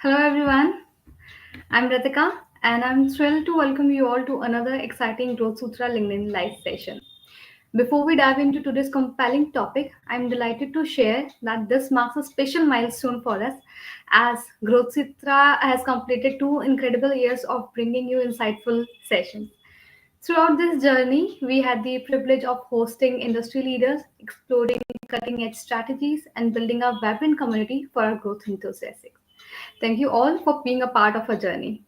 Hello everyone, I'm Ritika and I'm thrilled to welcome you all to another exciting Growth Sutra LinkedIn live session. Before we dive into today's compelling topic, I'm delighted to share that this marks a special milestone for us as Growth Sutra has completed 2 incredible years of bringing you insightful sessions. Throughout this journey, we had the privilege of hosting industry leaders, exploring cutting edge strategies, and building a vibrant community for our growth enthusiasts. Thank you all for being a part of our journey.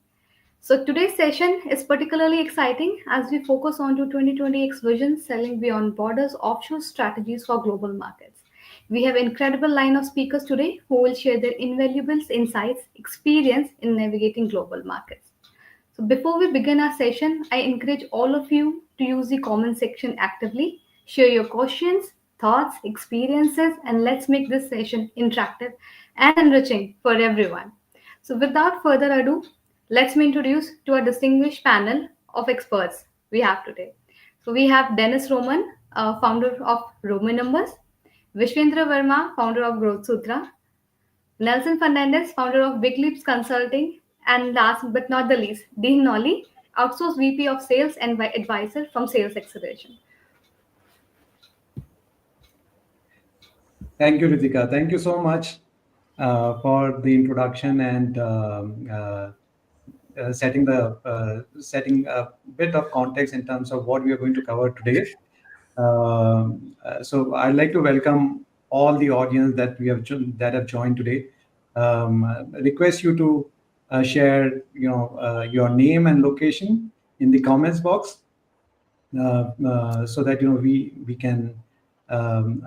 So today's session is particularly exciting as we focus on to 2020X vision selling beyond borders offshore strategies for global markets. We have an incredible line of speakers today who will share their invaluable insights, experience in navigating global markets. So before we begin our session, I encourage all of you to use the comment section actively. Share your questions, thoughts, experiences, and let's make this session interactive and enriching for everyone. So without further ado, let's me introduce to our distinguished panel of experts we have today. So we have Dennis Roman, founder of Roman Numbers, Vishwendra Verma, founder of Growth Sutra, Nelson Fernandez, founder of Big Leaps Consulting, and last but not the least, Dean Nolly, outsourced VP of Sales and Advisor from Sales Acceleration. Thank you, Ritika. Thank you so much for the introduction and setting a bit of context in terms of what we are going to cover today. So I'd like to welcome all the audience that that have joined today. Request you to share, your name and location in the comments box, so that we can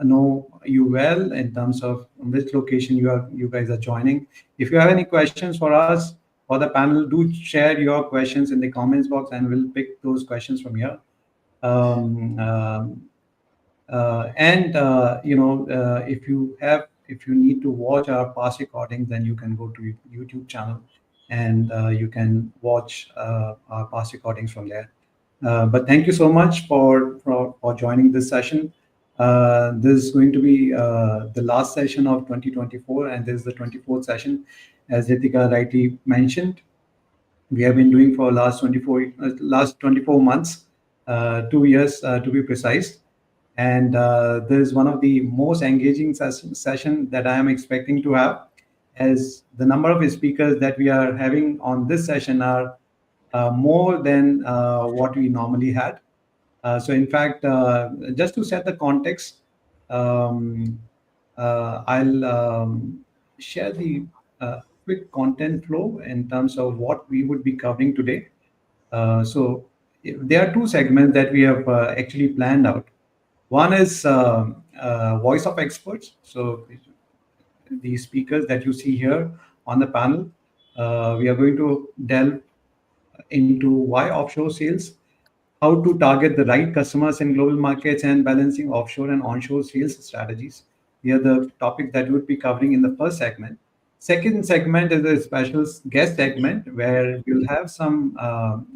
know you well in terms of which location you guys are joining. If you have any questions for us or the panel, do share your questions in the comments box, and we'll pick those questions from here. If you need to watch our past recordings, then you can go to YouTube channel and you can watch our past recordings from there. But thank you so much for joining this session. This is going to be the last session of 2024, and this is the 24th session, as Ritika rightly mentioned. We have been doing for last 24 months, 2 years to be precise. And this is one of the most engaging session that I am expecting to have, as the number of speakers that we are having on this session are more than what we normally had. So in fact, just to set the context, I'll share the quick content flow in terms of what we would be covering today. So there are two segments that we have actually planned out. One is voice of experts. So the speakers that you see here on the panel, we are going to delve into why offshore sales, how to target the right customers in global markets, and balancing offshore and onshore sales strategies. These are the topics that we would be covering in the first segment. Second segment is a special guest segment where we'll have some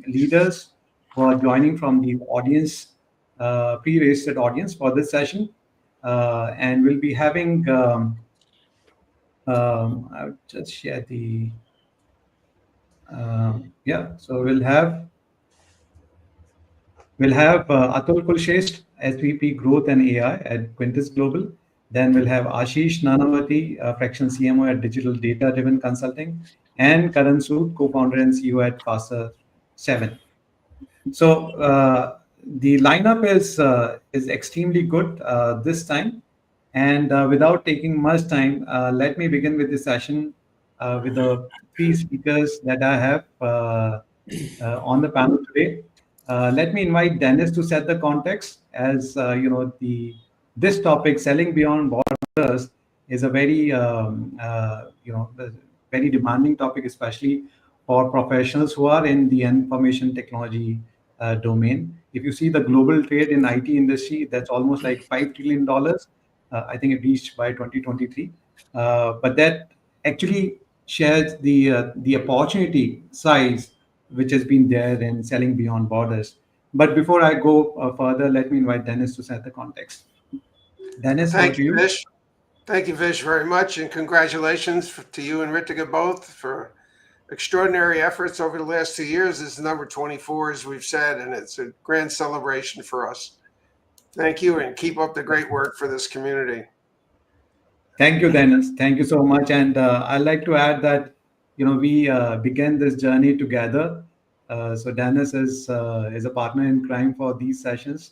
leaders who are joining from the audience, pre-registered audience for this session. And we'll be having, I'll just share the, so we'll have Atul Kulshresht, SVP Growth and AI at Quintus Global. Then we'll have Ashish Nanavati, Fraction CMO at Digital Data Driven Consulting, and Karan Sood, co-founder and CEO at Faster 7. So the lineup is extremely good this time. And without taking much time, let me begin with the session with the three speakers that I have on the panel today. Let me invite Dennis to set the context, as this topic, selling beyond borders, is a very very demanding topic, especially for professionals who are in the information technology domain. If you see the global trade in IT industry, that's almost like $5 trillion. I think it reached by 2023. But that actually shares the opportunity size which has been there in selling beyond borders. But before I go further, let me invite Dennis to set the context. Dennis, over Thank to you, you. Krish. Thank you, Vish, very much, and congratulations to you and Ritika both for extraordinary efforts over the last 2 years. This is number 24, as we've said, and it's a grand celebration for us. Thank you, and keep up the great work for this community. Thank you, Dennis. Thank you so much. And I'd like to add that, we began this journey together. So Dennis is a partner in crime for these sessions,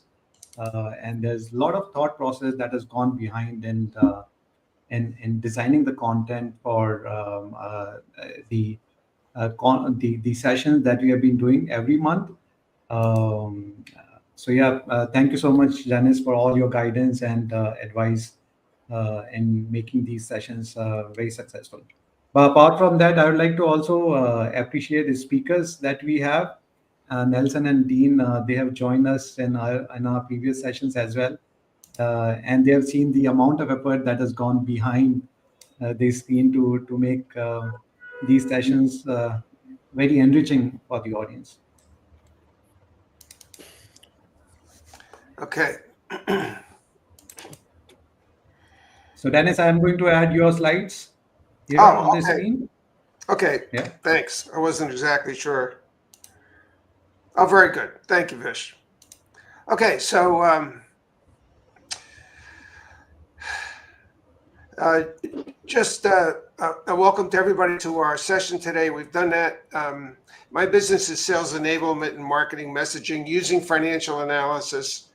and there's a lot of thought process that has gone behind in designing the content for the the sessions that we have been doing every month. Um, so yeah, thank you so much, Janice, for all your guidance and advice in making these sessions very successful. But apart from that, I would like to also appreciate the speakers that we have. Nelson and Dean, they have joined us in our previous sessions as well, and they have seen the amount of effort that has gone behind the screen to make these sessions very enriching for the audience. Okay. So Dennis, I am going to add your slides here Oh, on the okay. screen. Okay. Yeah. Thanks. I wasn't exactly sure. Oh, very good. Thank you, Vish. Okay, so uh, just a welcome to everybody to our session today. We've done that. My business is sales enablement and marketing messaging using financial analysis.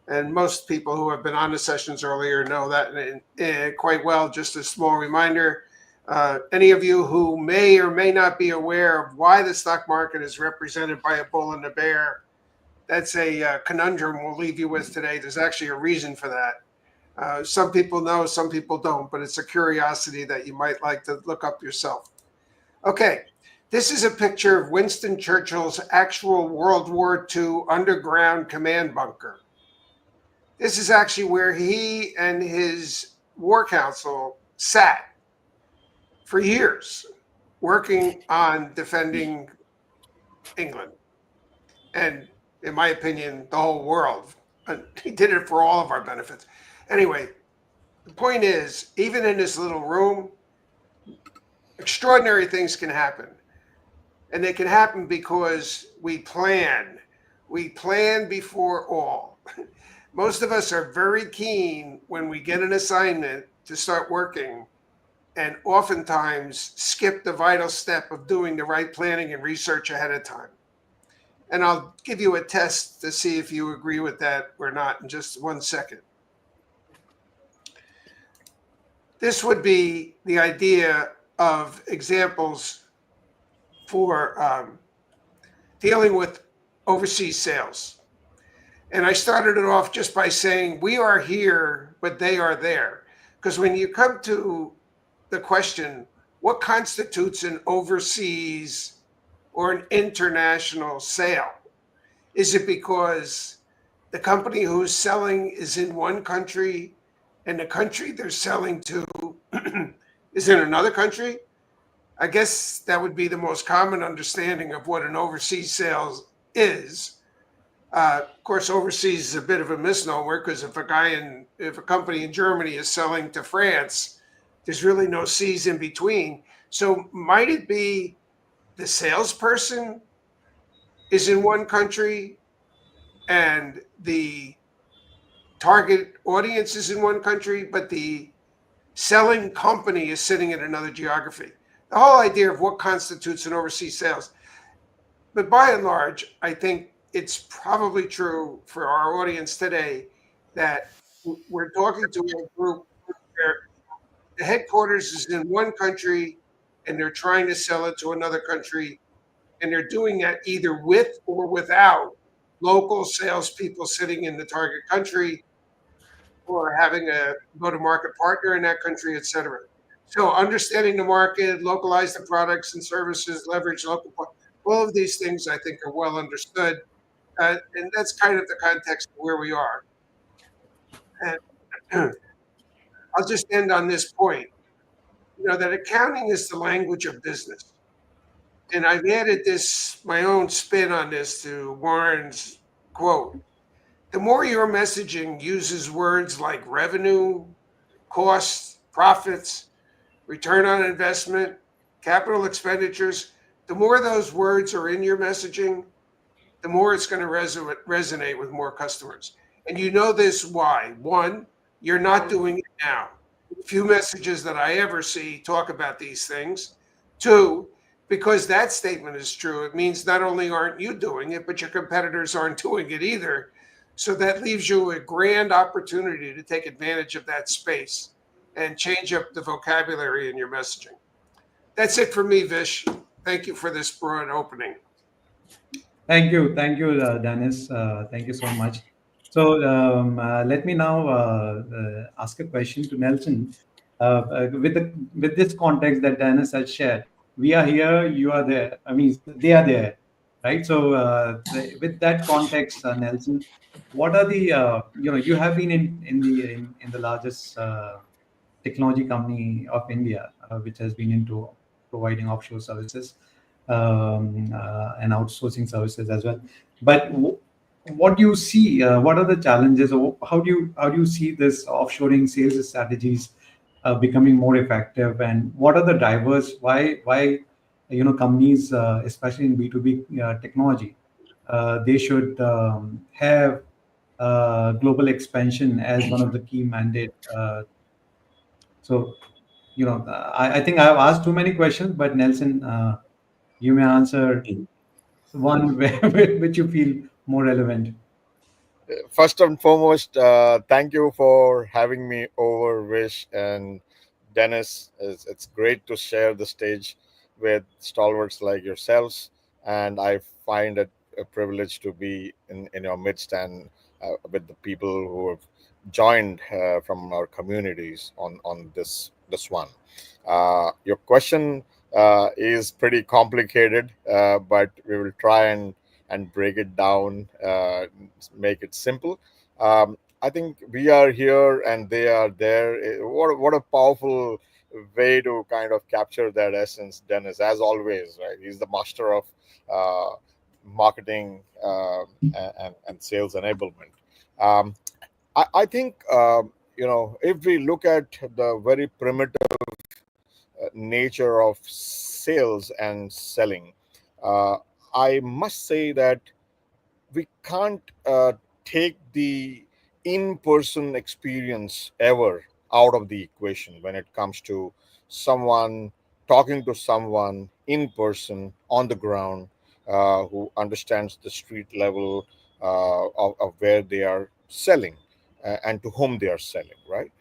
And most people who have been on the sessions earlier know that quite well. Just a small reminder, any of you who may or may not be aware of why the stock market is represented by a bull and a bear, that's a conundrum we'll leave you with today. There's actually a reason for that. Some people know, some people don't, but it's a curiosity that you might like to look up yourself. Okay, this is a picture of Winston Churchill's actual World War II underground command bunker. This is actually where he and his war council sat for years, working on defending England. And in my opinion, the whole world. And he did it for all of our benefits. Anyway, the point is, even in this little room, extraordinary things can happen. And they can happen because we plan. We plan before all. Most of us are very keen when we get an assignment to start working, and oftentimes skip the vital step of doing the right planning and research ahead of time. And I'll give you a test to see if you agree with that or not in just 1 second. This would be the idea of examples for dealing with overseas sales. And I started it off just by saying, we are here, but they are there. Because when you come to the question, what constitutes an overseas or an international sale? Is it because the company who's selling is in one country and the country they're selling to is in another country? I guess that would be the most common understanding of what an overseas sales is. Of course, overseas is a bit of a misnomer because if a company in Germany is selling to France, there's really no seas in between. So might it be the salesperson is in one country and the target audience is in one country, but the selling company is sitting in another geography? The whole idea of what constitutes an overseas sales. But by and large, I think it's probably true for our audience today that we're talking to a group where the headquarters is in one country and they're trying to sell it to another country. And they're doing that either with or without local salespeople sitting in the target country or having a go-to-market partner in that country, et cetera. So understanding the market, localize the products and services, leverage local, all of these things I think are well understood. And that's kind of the context of where we are. And I'll just end on this point, that accounting is the language of business. And I've added my own spin on this to Warren's quote. The more your messaging uses words like revenue, cost, profits, return on investment, capital expenditures. The more those words are in your messaging, the more it's going to resonate with more customers. And you know this why. One, you're not doing it now. Few messages that I ever see talk about these things. Two, because that statement is true, it means not only aren't you doing it, but your competitors aren't doing it either. So that leaves you a grand opportunity to take advantage of that space and change up the vocabulary in your messaging. That's it for me, Vish. Thank you for this broad opening. Thank you, Dennis. Thank you so much. So let me now ask a question to Nelson. With this context that Dennis has shared, we are here, you are there. I mean, they are there, right? So with that context, Nelson, what are the you have been in the largest technology company of India, which has been into providing offshore services and outsourcing services as well. But what do you see? What are the challenges, or how do you see this offshoring sales strategies becoming more effective? And what are the drivers? Why companies, especially in B2B technology, they should have global expansion as one of the key mandate. So I think I've asked too many questions, but Nelson, you may answer one which you feel more relevant. First and foremost, thank you for having me over, Wish and Dennis. It's great to share the stage with stalwarts like yourselves, and I find it a privilege to be in your midst and with the people who have joined from our communities on this one. Your question is pretty complicated, but we will try and break it down, make it simple. I think we are here and they are there. What a powerful way to kind of capture that essence, Dennis, as always, right? He's the master of uh, marketing and sales enablement. Um, I think, if we look at the very primitive nature of sales and selling, uh, I must say that we can't take the in-person experience ever out of the equation when it comes to someone talking to someone in person on the ground, who understands the street level of where they are selling and to whom they are selling, right?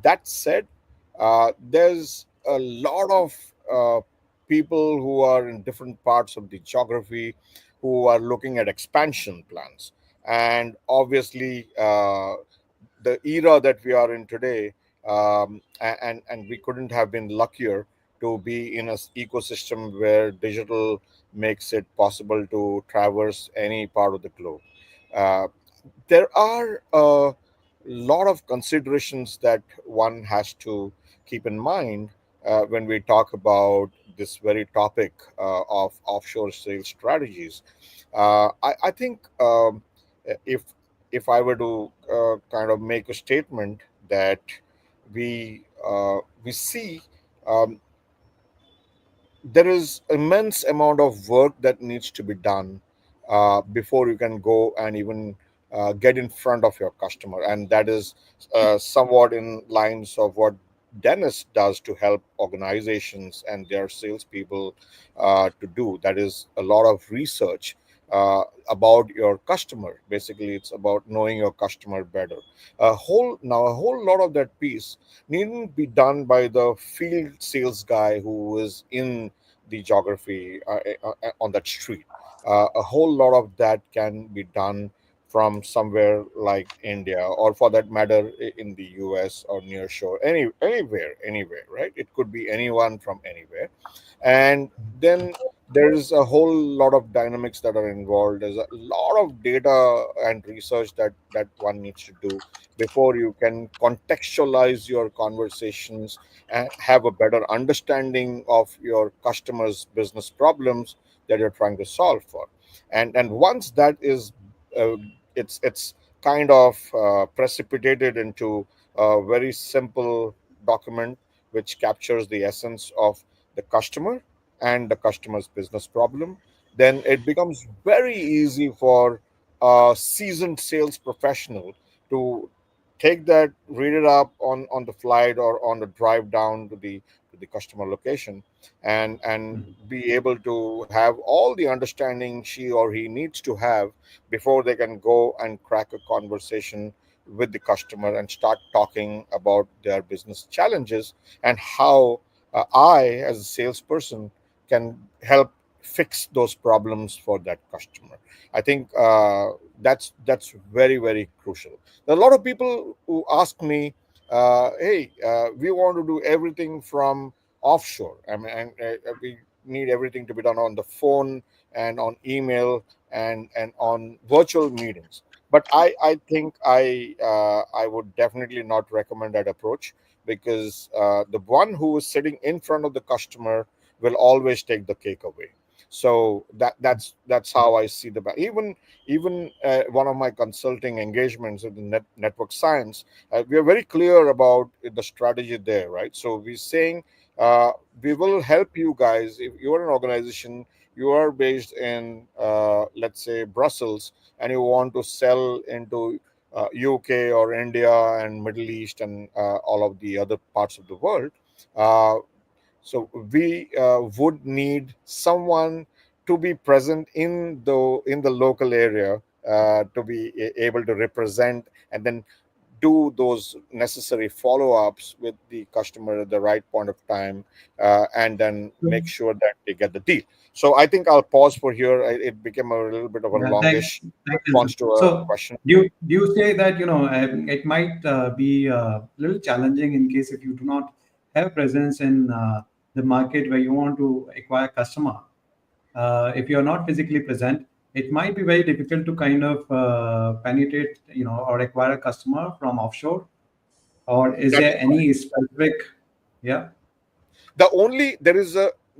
That said, there's a lot of people who are in different parts of the geography who are looking at expansion plans. And obviously, the era that we are in today, and we couldn't have been luckier to be in an ecosystem where digital makes it possible to traverse any part of the globe. Uh, there are a lot of considerations that one has to keep in mind when we talk about this very topic of offshore sales strategies. I think, if I were to kind of make a statement that we see, um, there is immense amount of work that needs to be done before you can go and even get in front of your customer, and that is somewhat in lines of what Dennis does to help organizations and their salespeople to do. That is a lot of research about your customer. Basically, it's about knowing your customer better. A whole lot of that piece needn't be done by the field sales guy who is in the geography on that street. A whole lot of that can be done from somewhere like India, or for that matter, in the US or near shore, anywhere, right? It could be anyone from anywhere. And then there's a whole lot of dynamics that are involved. There's a lot of data and research that one needs to do before you can contextualize your conversations and have a better understanding of your customers' business problems that you're trying to solve for. And once that is, uh, it's kind of precipitated into a very simple document which captures the essence of the customer and the customer's business problem, then it becomes very easy for a seasoned sales professional to take that, read it up on the flight or on the drive down to the customer location, and be able to have all the understanding she or he needs to have before they can go and crack a conversation with the customer and start talking about their business challenges and how I, as a salesperson, can help fix those problems for that customer. I think that's very, very crucial. There are a lot of people who ask me, "Hey, we want to do everything from offshore. I mean, and we need everything to be done on the phone and on email and on virtual meetings." But I think I would definitely not recommend that approach, because the one who is sitting in front of the customer will always take the cake away. So that's how I see even one of my consulting engagements in the network science, we are very clear about the strategy there, right? So we're saying, we will help you guys. If you're an organization, you are based in, let's say, Brussels, and you want to sell into UK or India and Middle East and all of the other parts of the world. Uh, so we would need someone to be present in the local area, to be able to represent and then do those necessary follow-ups with the customer at the right point of time, and then make sure that they get the deal. So I think I'll pause for here. It became a little bit of a Yeah, longish thank you, sir. response to a So, question. do you say that it might be a little challenging in case if you do not have presence in the market where you want to acquire customer? If you are not physically present, it might be very difficult to kind of penetrate, or acquire a customer from offshore. Or is That there is any specific? Yeah.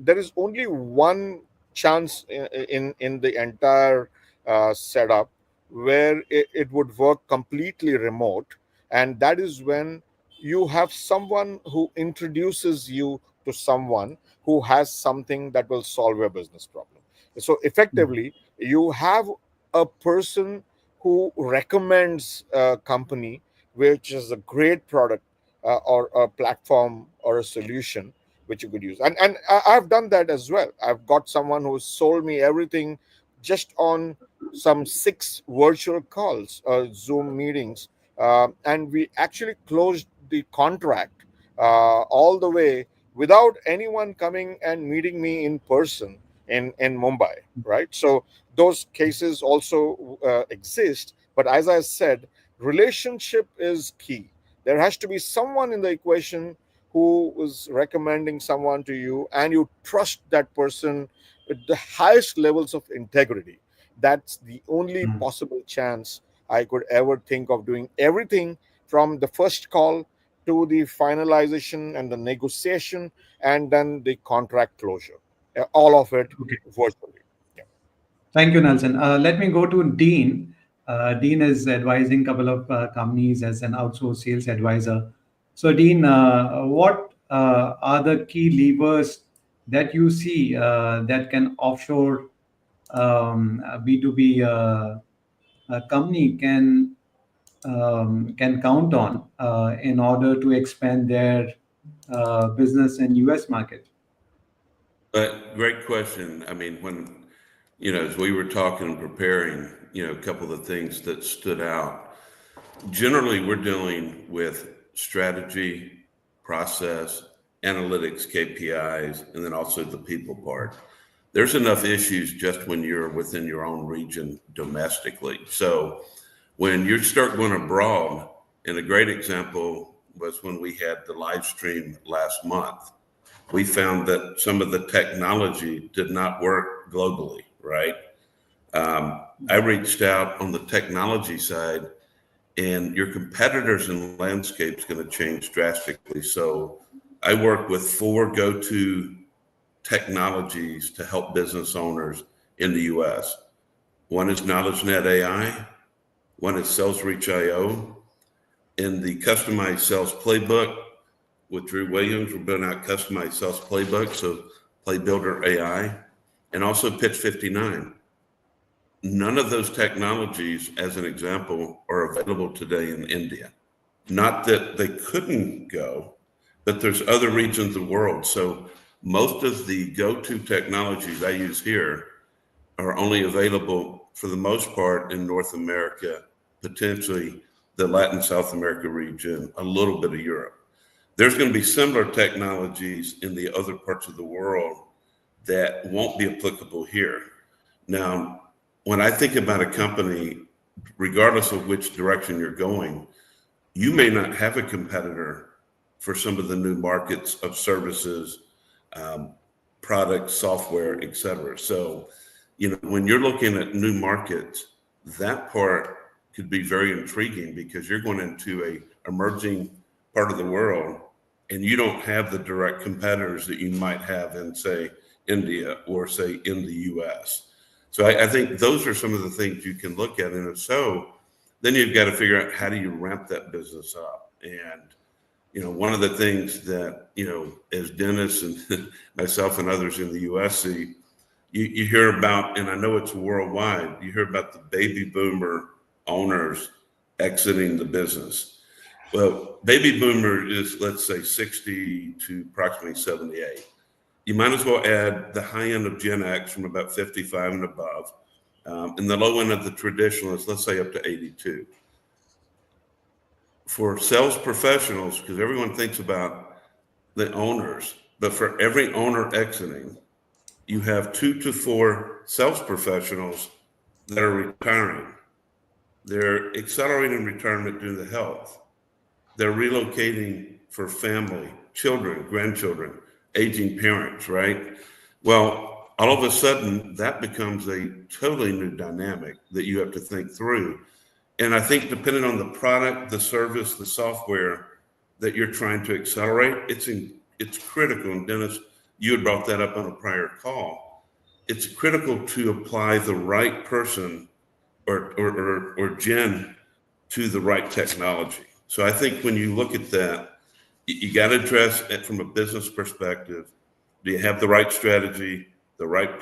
there is only one chance in the entire setup where it would work completely remote, and that is when you have someone who introduces you to someone who has something that will solve your business problem. So effectively, you have a person who recommends a company which is a great product, or a platform or a solution which you could use. And I've done that as well. I've got someone who sold me everything just on some 6 virtual calls, Zoom meetings, and we actually closed the contract all the way without anyone coming and meeting me in person in Mumbai, right? So those cases also exist. But as I said, relationship is key. There has to be someone in the equation who is recommending someone to you, and you trust that person with the highest levels of integrity. That's the only possible chance I could ever think of doing everything from the first call to the finalization and the negotiation and then the contract closure. All of it Okay. virtually. Yeah. Thank you, Nelson. Let me go to Dean. Dean is advising a couple of companies as an outsourced sales advisor. So, Dean, what are the key levers that you see that can offshore B2B company can count on in order to expand their business in US market? But great question. I mean, when, as we were talking and preparing, a couple of the things that stood out. Generally, we're dealing with strategy, process, analytics, KPIs, and then also the people part. There's enough issues just when you're within your own region domestically. So when you start going abroad, and a great example was when we had the live stream last month, we found that some of the technology did not work globally, right? I reached out on the technology side, and your competitors and landscape is going to change drastically. So I work with 4 go-to technologies to help business owners in the US. One is KnowledgeNet AI, one is SalesReach.io, and the customized sales playbook with Drew Williams. We're building out customized sales playbooks, so Play Builder AI, and also Pitch 59. None of those technologies, as an example, are available today in India. Not that they couldn't go, but there's other regions of the world. So most of the go-to technologies I use here are only available for the most part in North America, potentially the Latin South America region, a little bit of Europe. There's going to be similar technologies in the other parts of the world that won't be applicable here. Now, when I think about a company, regardless of which direction you're going, you may not have a competitor for some of the new markets of services, products, software, et cetera. So, when you're looking at new markets, that part could be very intriguing because you're going into a emerging part of the world and you don't have the direct competitors that you might have in, say, India or, say, in the US. So I think those are some of the things you can look at. And if so, then you've got to figure out how do you ramp that business up. And, one of the things that, as Dennis and myself and others in the US see, you hear about, and I know it's worldwide, you hear about the baby boomer owners exiting the business. Well, baby boomer is, let's say, 60 to approximately 78. You might as well add the high end of Gen X from about 55 and above, and the low end of the traditionalists, let's say up to 82. For sales professionals, because everyone thinks about the owners, but for every owner exiting, you have 2 to 4 sales professionals that are retiring. They're accelerating retirement due to health. They're relocating for family, children, grandchildren, aging parents, right? Well, all of a sudden, that becomes a totally new dynamic that you have to think through. And I think depending on the product, the service, the software that you're trying to accelerate, it's critical. And Dennis, you had brought that up on a prior call. It's critical to apply the right person or gen to the right technology. So I think when you look at that, you got to address it from a business perspective. Do you have the right strategy, the right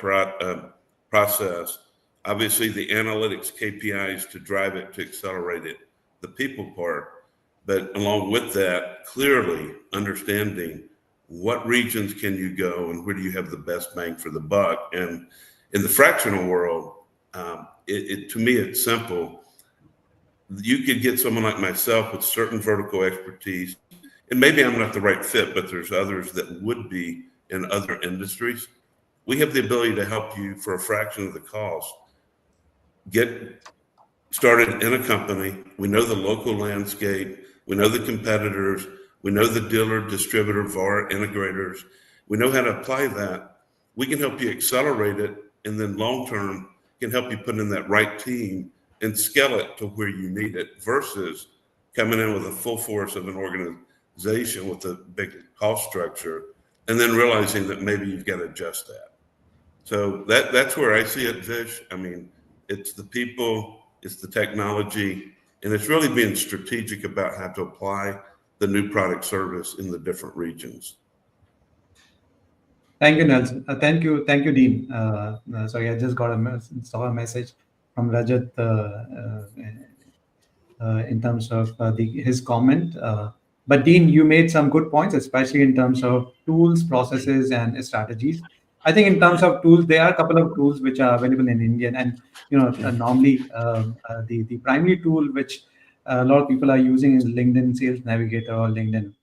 process? Obviously, the analytics KPIs to drive it, to accelerate it, the people part. But along with that, clearly understanding what regions can you go and where do you have the best bang for the buck. And in the fractional world, to me, it's simple. You could get someone like myself with certain vertical expertise, and maybe I'm not the right fit, but there's others that would be in other industries. We have the ability to help you for a fraction of the cost. Get started in a company. We know the local landscape. We know the competitors. We know the dealer, distributor, VAR, integrators. We know how to apply that. We can help you accelerate it, and then long-term can help you put in that right team and scale it to where you need it versus coming in with a full force of an organization with a big cost structure and then realizing that maybe you've got to adjust that. So that's where I see it, Vish. I mean, it's the people, it's the technology, and it's really being strategic about how to apply the new product service in the different regions. Thank you, Nelson. Thank you, Dean. Sorry, I just saw a message from Rajat in terms of his comment. But Dean, you made some good points, especially in terms of tools, processes, and strategies. I think in terms of tools, there are a couple of tools which are available in India, and normally the primary tool which a lot of people are using is LinkedIn Sales Navigator or LinkedIn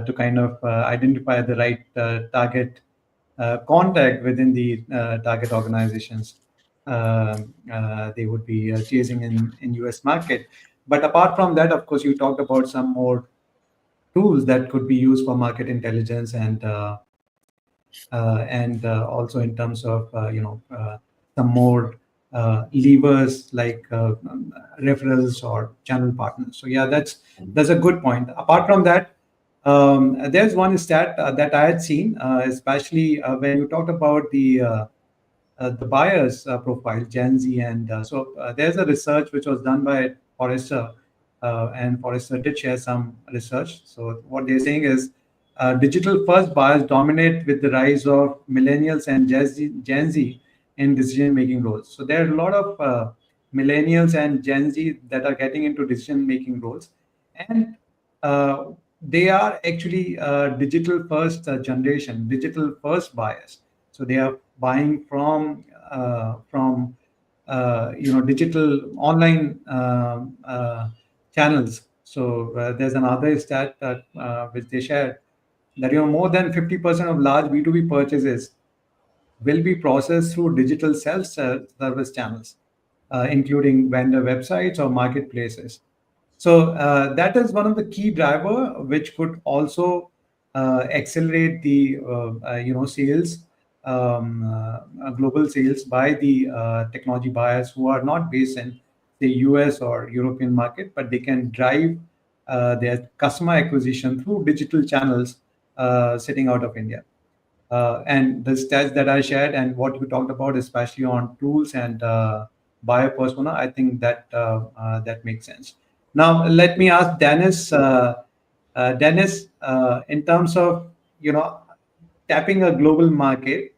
to kind of identify the right target contact within the target organizations they would be chasing in US market. But apart from that, of course, you talked about some more tools that could be used for market intelligence and also in terms of some more levers like referrals or channel partners. So yeah, that's a good point. Apart from that, there's one stat that I had seen, especially when you talked about the buyers profile, Gen Z, and so there's a research which was done by Forrester, and Forrester did share some research. So what they're saying is digital first buyers dominate with the rise of millennials and Gen Z in decision making roles. So there are a lot of millennials and Gen Z that are getting into decision making roles, and uh, they are actually digital first generation, digital first buyers. So they are buying from digital online channels. So there's another stat that which they shared, that more than 50% of large B2B purchases will be processed through digital self-service channels, including vendor websites or marketplaces. So that is one of the key driver, which could also accelerate the sales, global sales by the technology buyers who are not based in the US or European market, but they can drive their customer acquisition through digital channels sitting out of India. And the stats that I shared and what you talked about, especially on tools and buyer persona, I think that that makes sense. Now, let me ask Dennis. Dennis, in terms of tapping a global market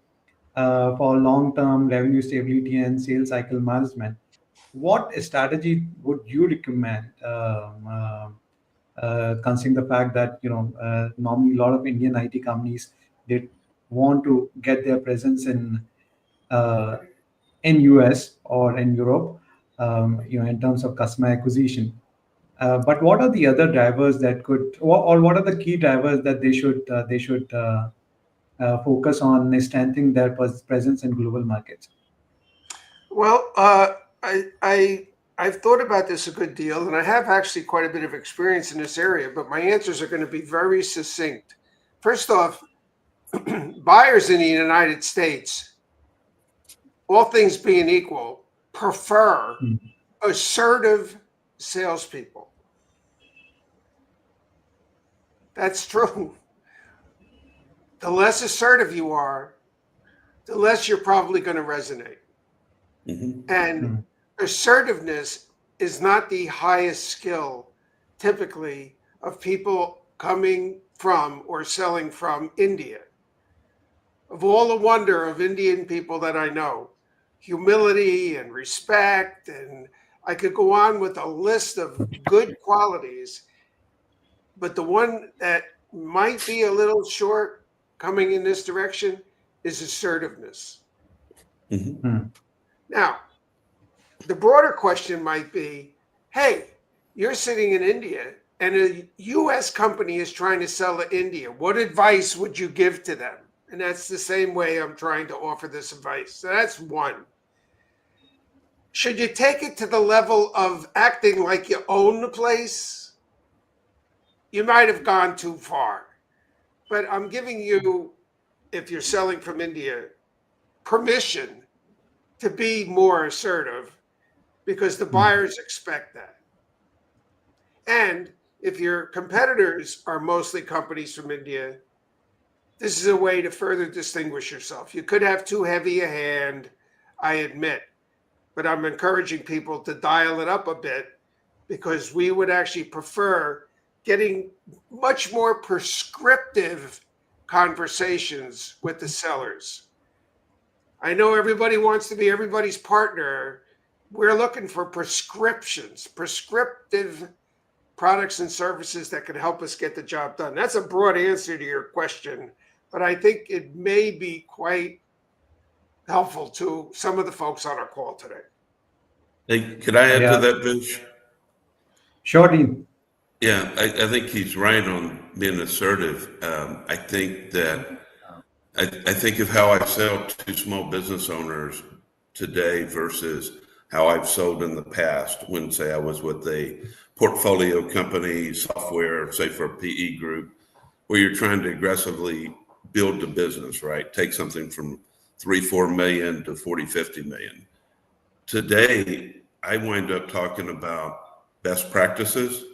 for long-term revenue stability and sales cycle management, what strategy would you recommend? Considering the fact that normally a lot of Indian IT companies, they want to get their presence uh, in US or in Europe, in terms of customer acquisition. But what are the other drivers that could, or what are the key drivers that they should focus on strengthening their presence in global markets? Well, I've thought about this a good deal, and I have actually quite a bit of experience in this area. But my answers are going to be very succinct. First off, buyers in the United States, all things being equal, prefer Mm. assertive salespeople. That's true. The less assertive you are, the less you're probably going to resonate. Hmm. And Mm. assertiveness is not the highest skill typically of people coming from or selling from India. Of all the wonder of Indian people that I know, humility and respect, and I could go on with a list of good qualities, but the one that might be a little short coming in this direction is assertiveness. Hmm. Mm. Now, the broader question might be, hey, you're sitting in India and a US company is trying to sell to India. What advice would you give to them? And that's the same way I'm trying to offer this advice. So that's one. Should you take it to the level of acting like you own the place? You might have gone too far. But I'm giving you, if you're selling from India, permission to be more assertive because the Mm. buyers expect that. And if your competitors are mostly companies from India, this is a way to further distinguish yourself. You could have too heavy a hand, I admit, but I'm encouraging people to dial it up a bit because we would actually prefer getting much more prescriptive conversations with the sellers. I know everybody wants to be everybody's partner. We're looking for prescriptions, prescriptive products and services that can help us get the job done. That's a broad answer to your question, but I think it may be quite helpful to some of the folks on our call today. Hey, could I add to Yeah, that, Vince? sure, Dean. Yeah, I think he's right on being assertive. I think that I think of how I sell to small business owners today versus how I've sold in the past. When say I was with a portfolio company, software, say for a PE group, where you're trying to aggressively build the business, right? Take something from 3, 4 million to 40, 50 million. Today, I wind up talking about best practices,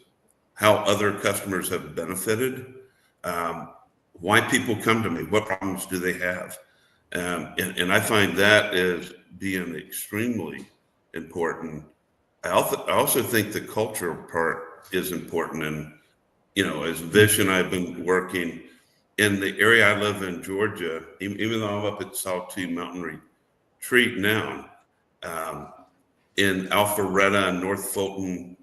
how other customers have benefited, um, why people come to me, what problems do they have, and I find that is being extremely important. I also think the cultural part is important, and as Vish and I've been working, in the area I live in, Georgia, even though I'm up at Sawtooth Mountain Retreat now, in Alpharetta and North Fulton,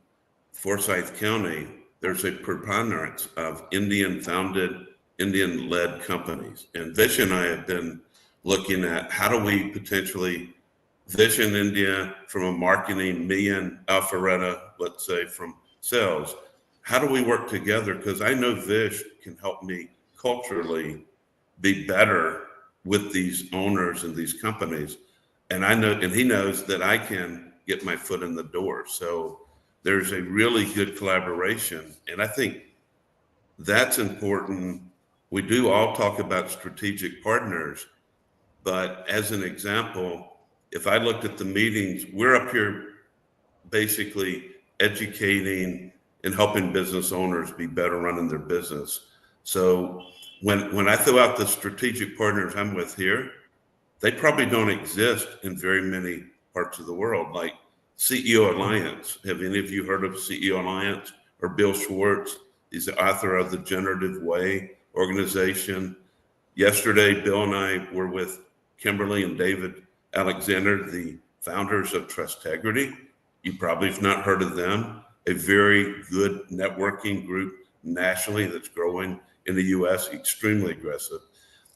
Forsyth County, there's a preponderance of Indian-founded, Indian-led companies. And Vish and I have been looking at how do we potentially vision India from a marketing, me and Alpharetta, let's say from sales. How do we work together? Because I know Vish can help me culturally be better with these owners and these companies. And I know, and he knows that I can get my foot in the door. So there's a really good collaboration. And I think that's important. We do all talk about strategic partners, but as an example, if I looked at the meetings, we're up here basically educating and helping business owners be better running their business. So when I throw out the strategic partners I'm with here, they probably don't exist in very many parts of the world, like CEO Alliance. Have any of you heard of CEO Alliance or Bill Schwartz? He's the author of the Generative Way organization. Yesterday, Bill and I were with Kimberly and David Alexander, the founders of Trustegrity. You probably have not heard of them. A very good networking group nationally that's growing in the US, extremely aggressive.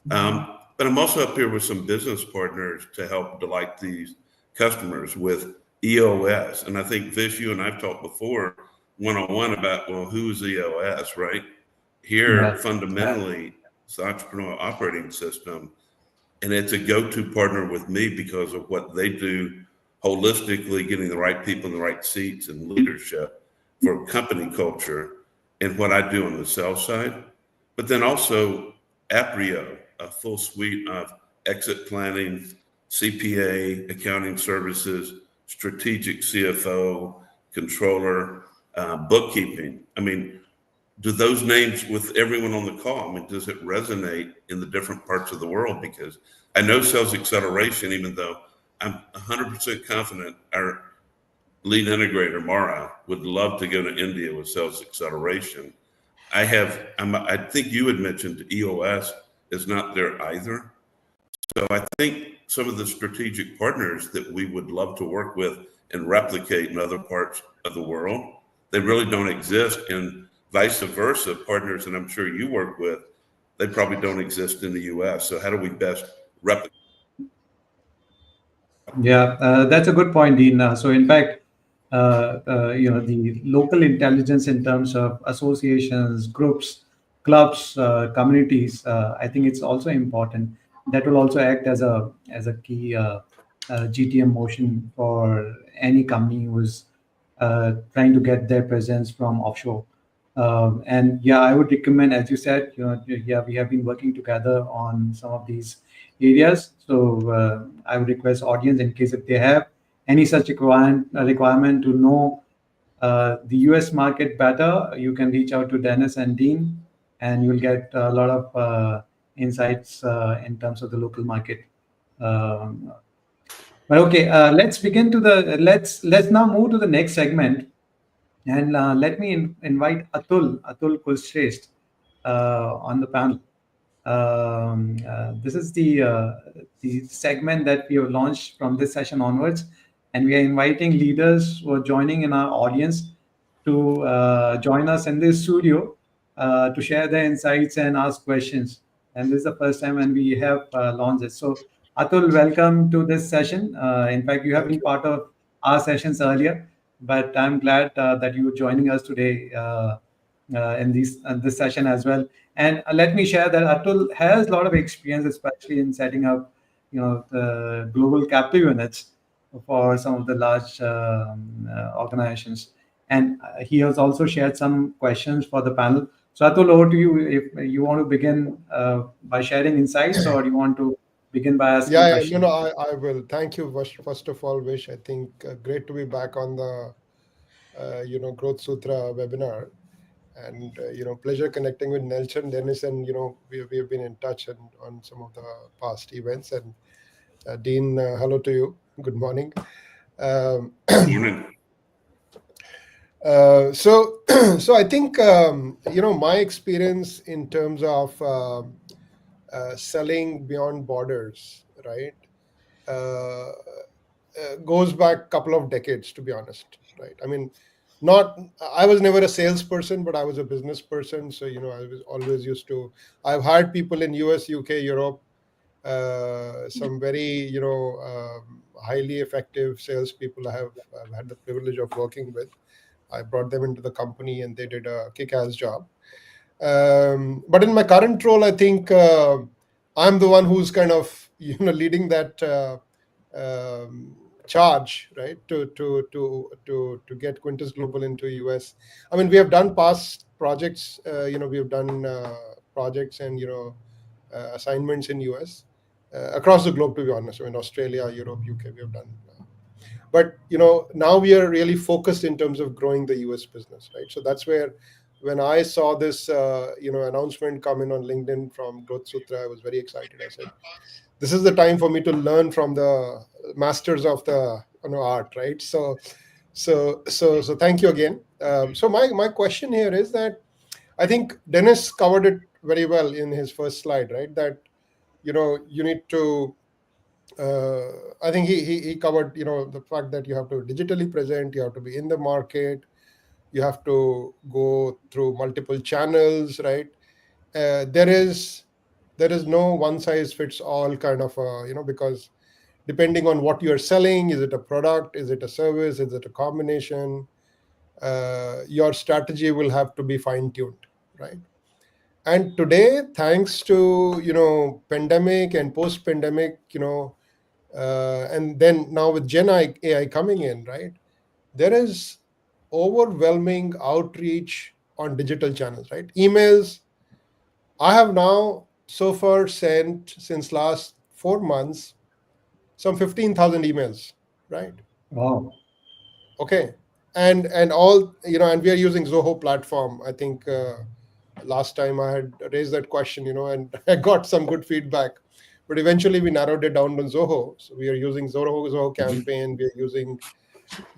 But I'm also up here with some business partners to help delight these customers with EOS. And I think Vish, you and I've talked before one-on-one about, well, who's EOS, right? Here, fundamentally, it's the entrepreneurial operating system. And it's a go-to partner with me because of what they do holistically, getting the right people in the right seats and leadership for company culture, and what I do on the sales side. But then also Aprio, a full suite of exit planning, CPA, accounting services, strategic CFO, controller, bookkeeping. I mean, do those names with everyone on the call, I mean, does it resonate in the different parts of the world? Because I know sales acceleration, even though I'm 100% confident our lead integrator, Mara, would love to go to India with sales acceleration. I think you had mentioned EOS is not there either. So I think some of the strategic partners that we would love to work with and replicate in other parts of the world, they really don't exist. And vice versa, partners that I'm sure you work with, they probably don't exist in the US. So how do we best replicate? Yeah, that's a good point, Dean. So, in fact, the local intelligence in terms of associations, groups, clubs, communities, I think it's also important. That will also act as a key GTM motion for any company who's trying to get their presence from offshore. And yeah, I would recommend, as you said, yeah, we have been working together on some of these areas. So I would request audience, in case if they have any such requirement to know the US market better, you can reach out to Dennis and Dean, and you'll get a lot of insights in terms of the local market. But okay, let's now move to the next segment. And let me invite Atul Kulshrestha on the panel. This is the segment that we have launched from this session onwards, and we are inviting leaders who are joining in our audience to join us in this studio to share their insights and ask questions. And this is the first time when we have launched it. So Atul, welcome to this session. In fact, you have been part of our sessions earlier, but I'm glad that you are joining us today in this session as well. And let me share that Atul has a lot of experience, especially in setting up, the global captive units for some of the large organizations. And he has also shared some questions for the panel. So Atul, over to you. If you want to begin by sharing insights, or you want to begin by asking questions. I will. Thank you. First of all, Vish, I think great to be back on the, Growth Sutra webinar. And, pleasure connecting with Nelson, Dennis, and, we have been in touch on some of the past events. And Dean, hello to you. Good morning. Morning. So, so I think my experience in terms of selling beyond borders, right, uh, goes back a couple of decades, to be honest, right? I mean, not I was never a salesperson, but I was a business person. So I was always used to. I've hired people in US, UK, Europe, some very highly effective salespeople I've had the privilege of working with. I brought them into the company and they did a kick-ass job. But in my current role, I think I'm the one who's kind of leading that charge, right, to get Quintus Global into US. I mean, we have done past projects. We have done projects and assignments in US, across the globe. To be honest, I mean, Australia, Europe, UK, we have done. But now we are really focused in terms of growing the US business, right? So that's where, when I saw this announcement come in on LinkedIn from Growth Sutra, I was very excited. I said, this is the time for me to learn from the masters of the art, right? So thank you again. So my question here is that I think Dennis covered it very well in his first slide, right? That you need to I think he covered the fact that you have to digitally present, you have to be in the market, you have to go through multiple channels, right? There is no one size fits all kind of because depending on what you're selling, is it a product, is it a service, is it a combination, your strategy will have to be fine tuned, right? And today, thanks to pandemic and post pandemic, and then now with AI coming in, right? There is overwhelming outreach on digital channels, right? Emails. I have now so far sent, since last 4 months, some 15,000 emails, right? Wow. Okay. And all, and we are using Zoho platform. I think last time I had raised that question, and I got some good feedback. But eventually we narrowed it down to Zoho. So we are using Zoho campaign. We are using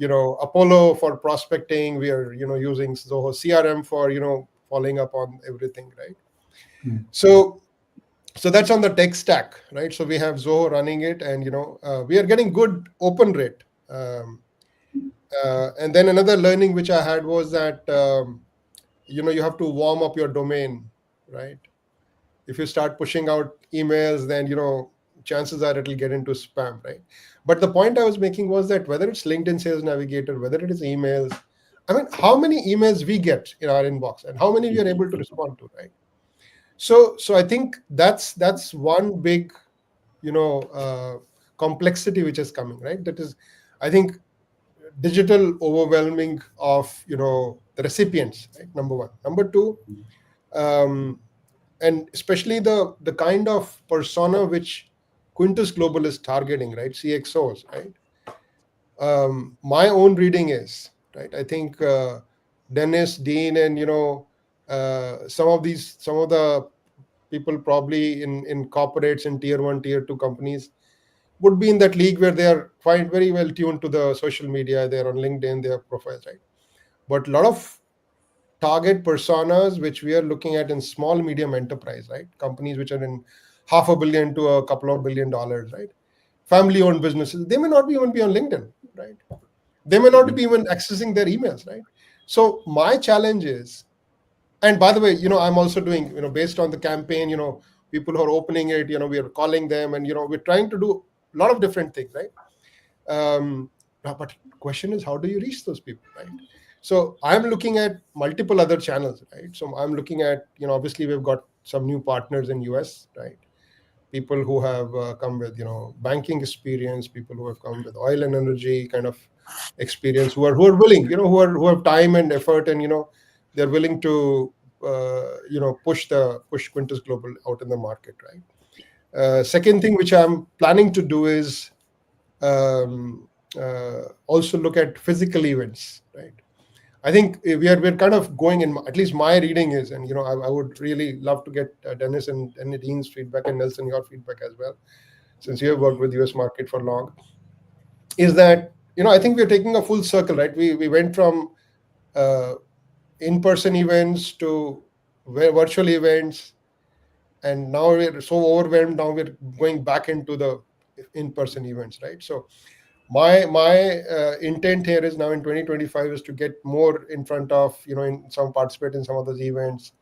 Apollo for prospecting. We are using Zoho CRM for following up on everything, right? Mm. So that's on the tech stack, right? So we have Zoho running it, and we are getting good open rate. And then another learning which I had was that you have to warm up your domain, right? If you start pushing out emails, then chances are it'll get into spam, right? But the point I was making was that whether it's LinkedIn Sales Navigator, whether it is emails, I mean, how many emails we get in our inbox and how many we are able to respond to, right? So I think that's one big complexity which is coming, right? That is, I think, digital overwhelming of the recipients, right? Number one. Number two, and especially the kind of persona which Quintus Global is targeting, right? CXOs, right? My own reading is, right, I think Dennis, Dean, and some of the people probably in corporates in tier 1, tier 2 companies would be in that league where they are quite very well tuned to the social media. They're on LinkedIn, they have profiles, right? But a lot of target personas which we are looking at in small medium enterprise, right? Companies which are in $500 million to a couple of $1 billion, right? Family owned businesses, they may not even be on LinkedIn, right? They may not be even accessing their emails, right? So my challenge is, and by the way, I'm also doing, based on the campaign, people who are opening it, we are calling them, and we're trying to do a lot of different things, right? But question is, how do you reach those people, right? So I'm looking at multiple other channels, right? So I'm looking at, obviously we've got some new partners in US, right? People who have come with banking experience, people who have come with oil and energy kind of experience, who are willing, who have time and effort, and they're willing to push Quintus Global out in the market, right? Second thing which I'm planning to do is also look at physical events, right? I think we're kind of going in, at least my reading is, and I would really love to get Dennis and Dean's feedback, and Nelson, your feedback as well, since you have worked with US market for long, is that I think we're taking a full circle, right? We went from uh, in-person events to virtual events, and now we're so overwhelmed. Now we're going back into the in-person events, right? So my intent here is now in 2025 is to get more in front of, in some participate in some of those events,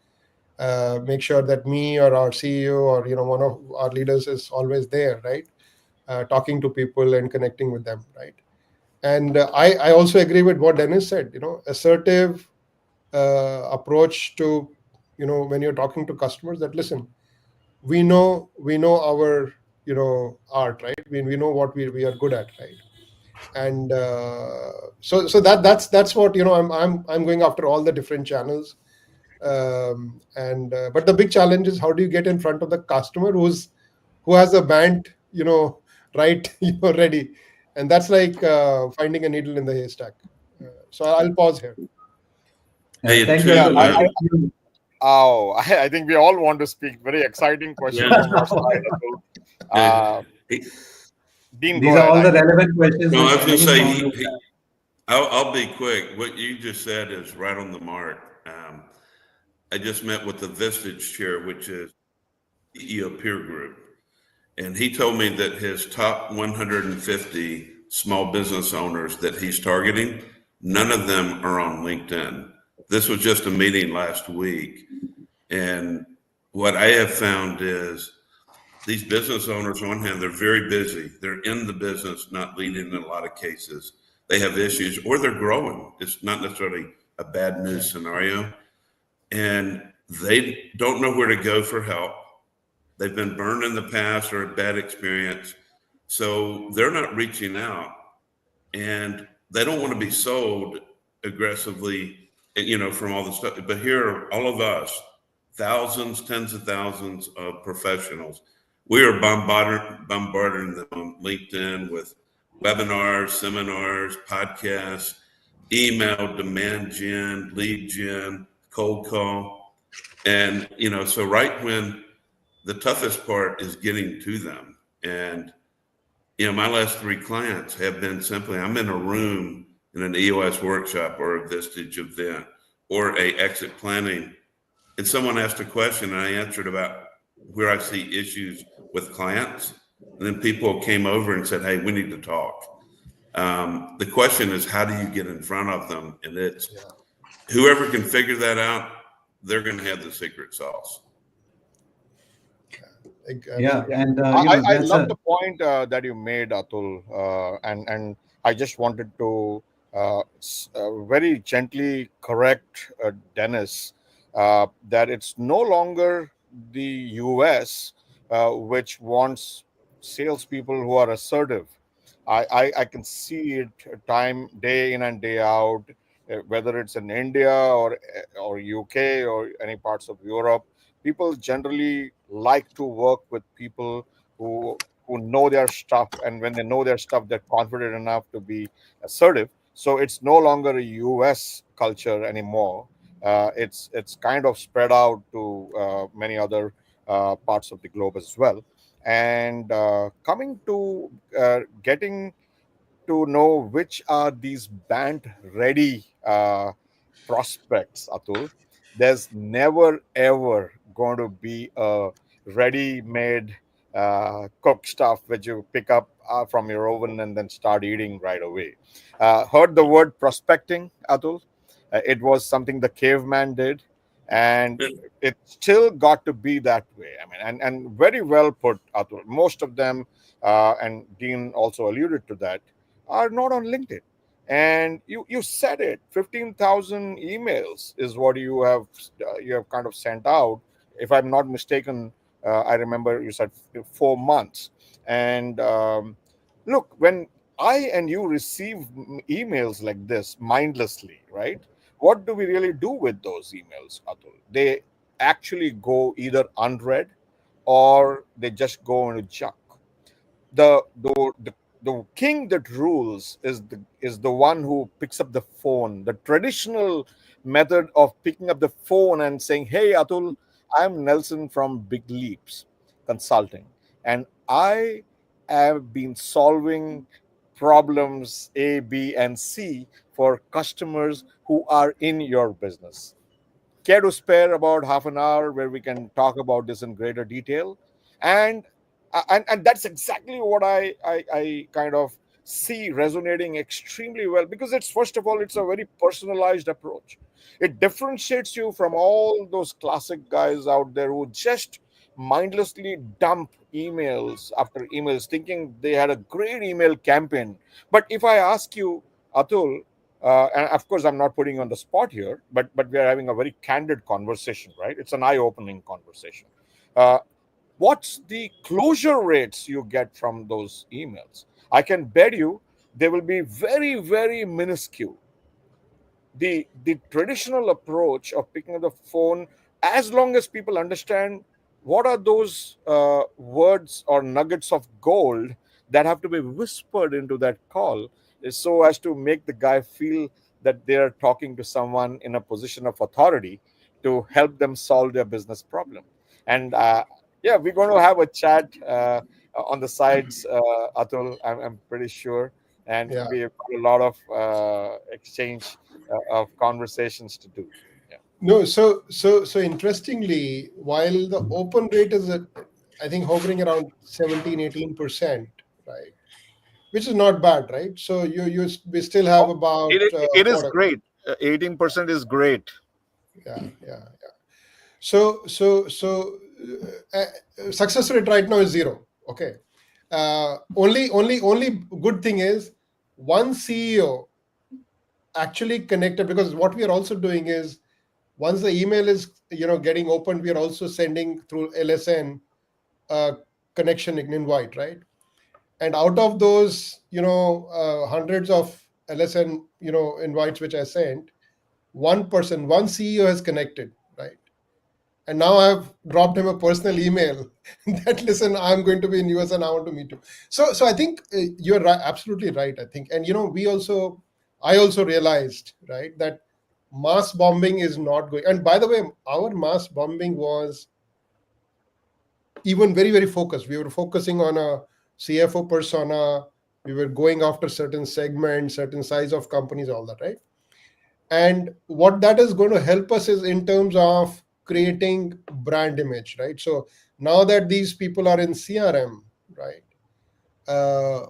make sure that me or our CEO or one of our leaders is always there, right? Talking to people and connecting with them, right? And I also agree with what Dennis said. Assertive approach to, when you're talking to customers, that listen, we know our art, right? We know what we are good at, right? And so that's what, I'm going after all the different channels. And but the big challenge is, how do you get in front of the customer who has a band, right, ready? And that's like finding a needle in the haystack. So I'll pause here. Hey, Thank you. Yeah, too. oh, I think we all want to speak. Very exciting question Yeah. from your side, Atul. Uh, Uh, he, Dean, These go are ahead. all the relevant questions no, I which was going to many say founders I'll be quick. What you just said is right on the mark. I just met with the Vistage chair, which is CEO peer group, and he told me that his top 150 small business owners that he's targeting, none of them are on LinkedIn. This was just a meeting last week, and what I have found is these business owners, on one hand, they're very busy. They're in the business, not leading in a lot of cases. They have issues or they're growing. It's not necessarily a bad news scenario. And they don't know where to go for help. They've been burned in the past or a bad experience. So they're not reaching out, and they don't want to be sold aggressively, from all the stuff. But here are all of us, thousands, tens of thousands of professionals. We are bombarding them on LinkedIn with webinars, seminars, podcasts, email, demand gen, lead gen, cold call. And, so right when the toughest part is getting to them. And my last three clients have been simply, I'm in a room in an EOS workshop or a Vistage event or a exit planning, and someone asked a question and I answered about where I see issues with clients. And then people came over and said, hey, we need to talk. The question is, how do you get in front of them? And it's whoever can figure that out, they're going to have the secret sauce. Yeah, Absolutely. and I that's love a the point that you made, Atul, and I just wanted to very gently correct Dennis that it's no longer the US which wants salespeople who are assertive. I can see it time day in and day out, whether it's in India or UK or any parts of Europe. People generally like to work with people who know their stuff, and when they know their stuff, they're confident enough to be assertive. So it's no longer a US culture anymore. It's kind of spread out to many other parts of the globe as well. And coming to getting to know which are these band ready prospects, Atul. There's never ever going to be a ready made cooked stuff which you pick up from your oven and then start eating right away. Heard the word prospecting, Atul? It was something the caveman did, and it still got to be that way. I mean, and very well put, Atul. Most of them, and Dean also alluded to that, are not on LinkedIn. And you said it, 15,000 emails is what you have kind of sent out. If I'm not mistaken, I remember you said 4 months. And look, when I and you receive emails like this mindlessly, right? What do we really do with those emails, Atul? They actually go either unread or they just go into junk. The king that rules is the one who picks up the phone. The traditional method of picking up the phone and saying, hey, Atul, I'm Nelson from Big Leaps Consulting, and I have been solving problems A, B, and C for customers who are in your business. Care to spare about half an hour where we can talk about this in greater detail? And and that's exactly what I kind of see resonating extremely well, because it's, first of all, it's a very personalized approach. It differentiates you from all those classic guys out there who just mindlessly dump emails after emails thinking they had a great email campaign. But if I ask you, Atul, and of course I'm not putting you on the spot here, but we are having a very candid conversation, right? It's an eye-opening conversation. uh, what's the closure rates you get from those emails? I can bet you they will be very, very minuscule. The traditional approach of picking up the phone, as long as people understand what are those words or nuggets of gold that have to be whispered into that call, is so as to make the guy feel that they are talking to someone in a position of authority to help them solve their business problem. And yeah, we're going to have a chat on the sides, Atul, I'm pretty sure, and Yeah. we have got a lot of exchange of conversations to do. Yeah. No, so interestingly, while the open rate is at, I think, hovering around 17-18%, right? Which is not bad, right? So we still have Oh, about it is what? great. 18% is great. Yeah. Success rate right now is zero. Okay. Only good thing is one CEO actually connected, because what we are also doing is once the email is getting opened, we are also sending through LSN connection invite, right? And out of those hundreds of LSN invites which I sent, one CEO has connected, right? And now I've dropped him a personal email that, listen, I'm going to be in US and I want to meet you. So I think you're right, absolutely right, I think. And I also realized, right, that mass bombing is not going. And by the way, our mass bombing was even very, very focused. We were focusing on a CFO persona. We were going after certain segments, certain size of companies, all that, right? And what that is going to help us is in terms of creating brand image, right? So now that these people are in CRM, right,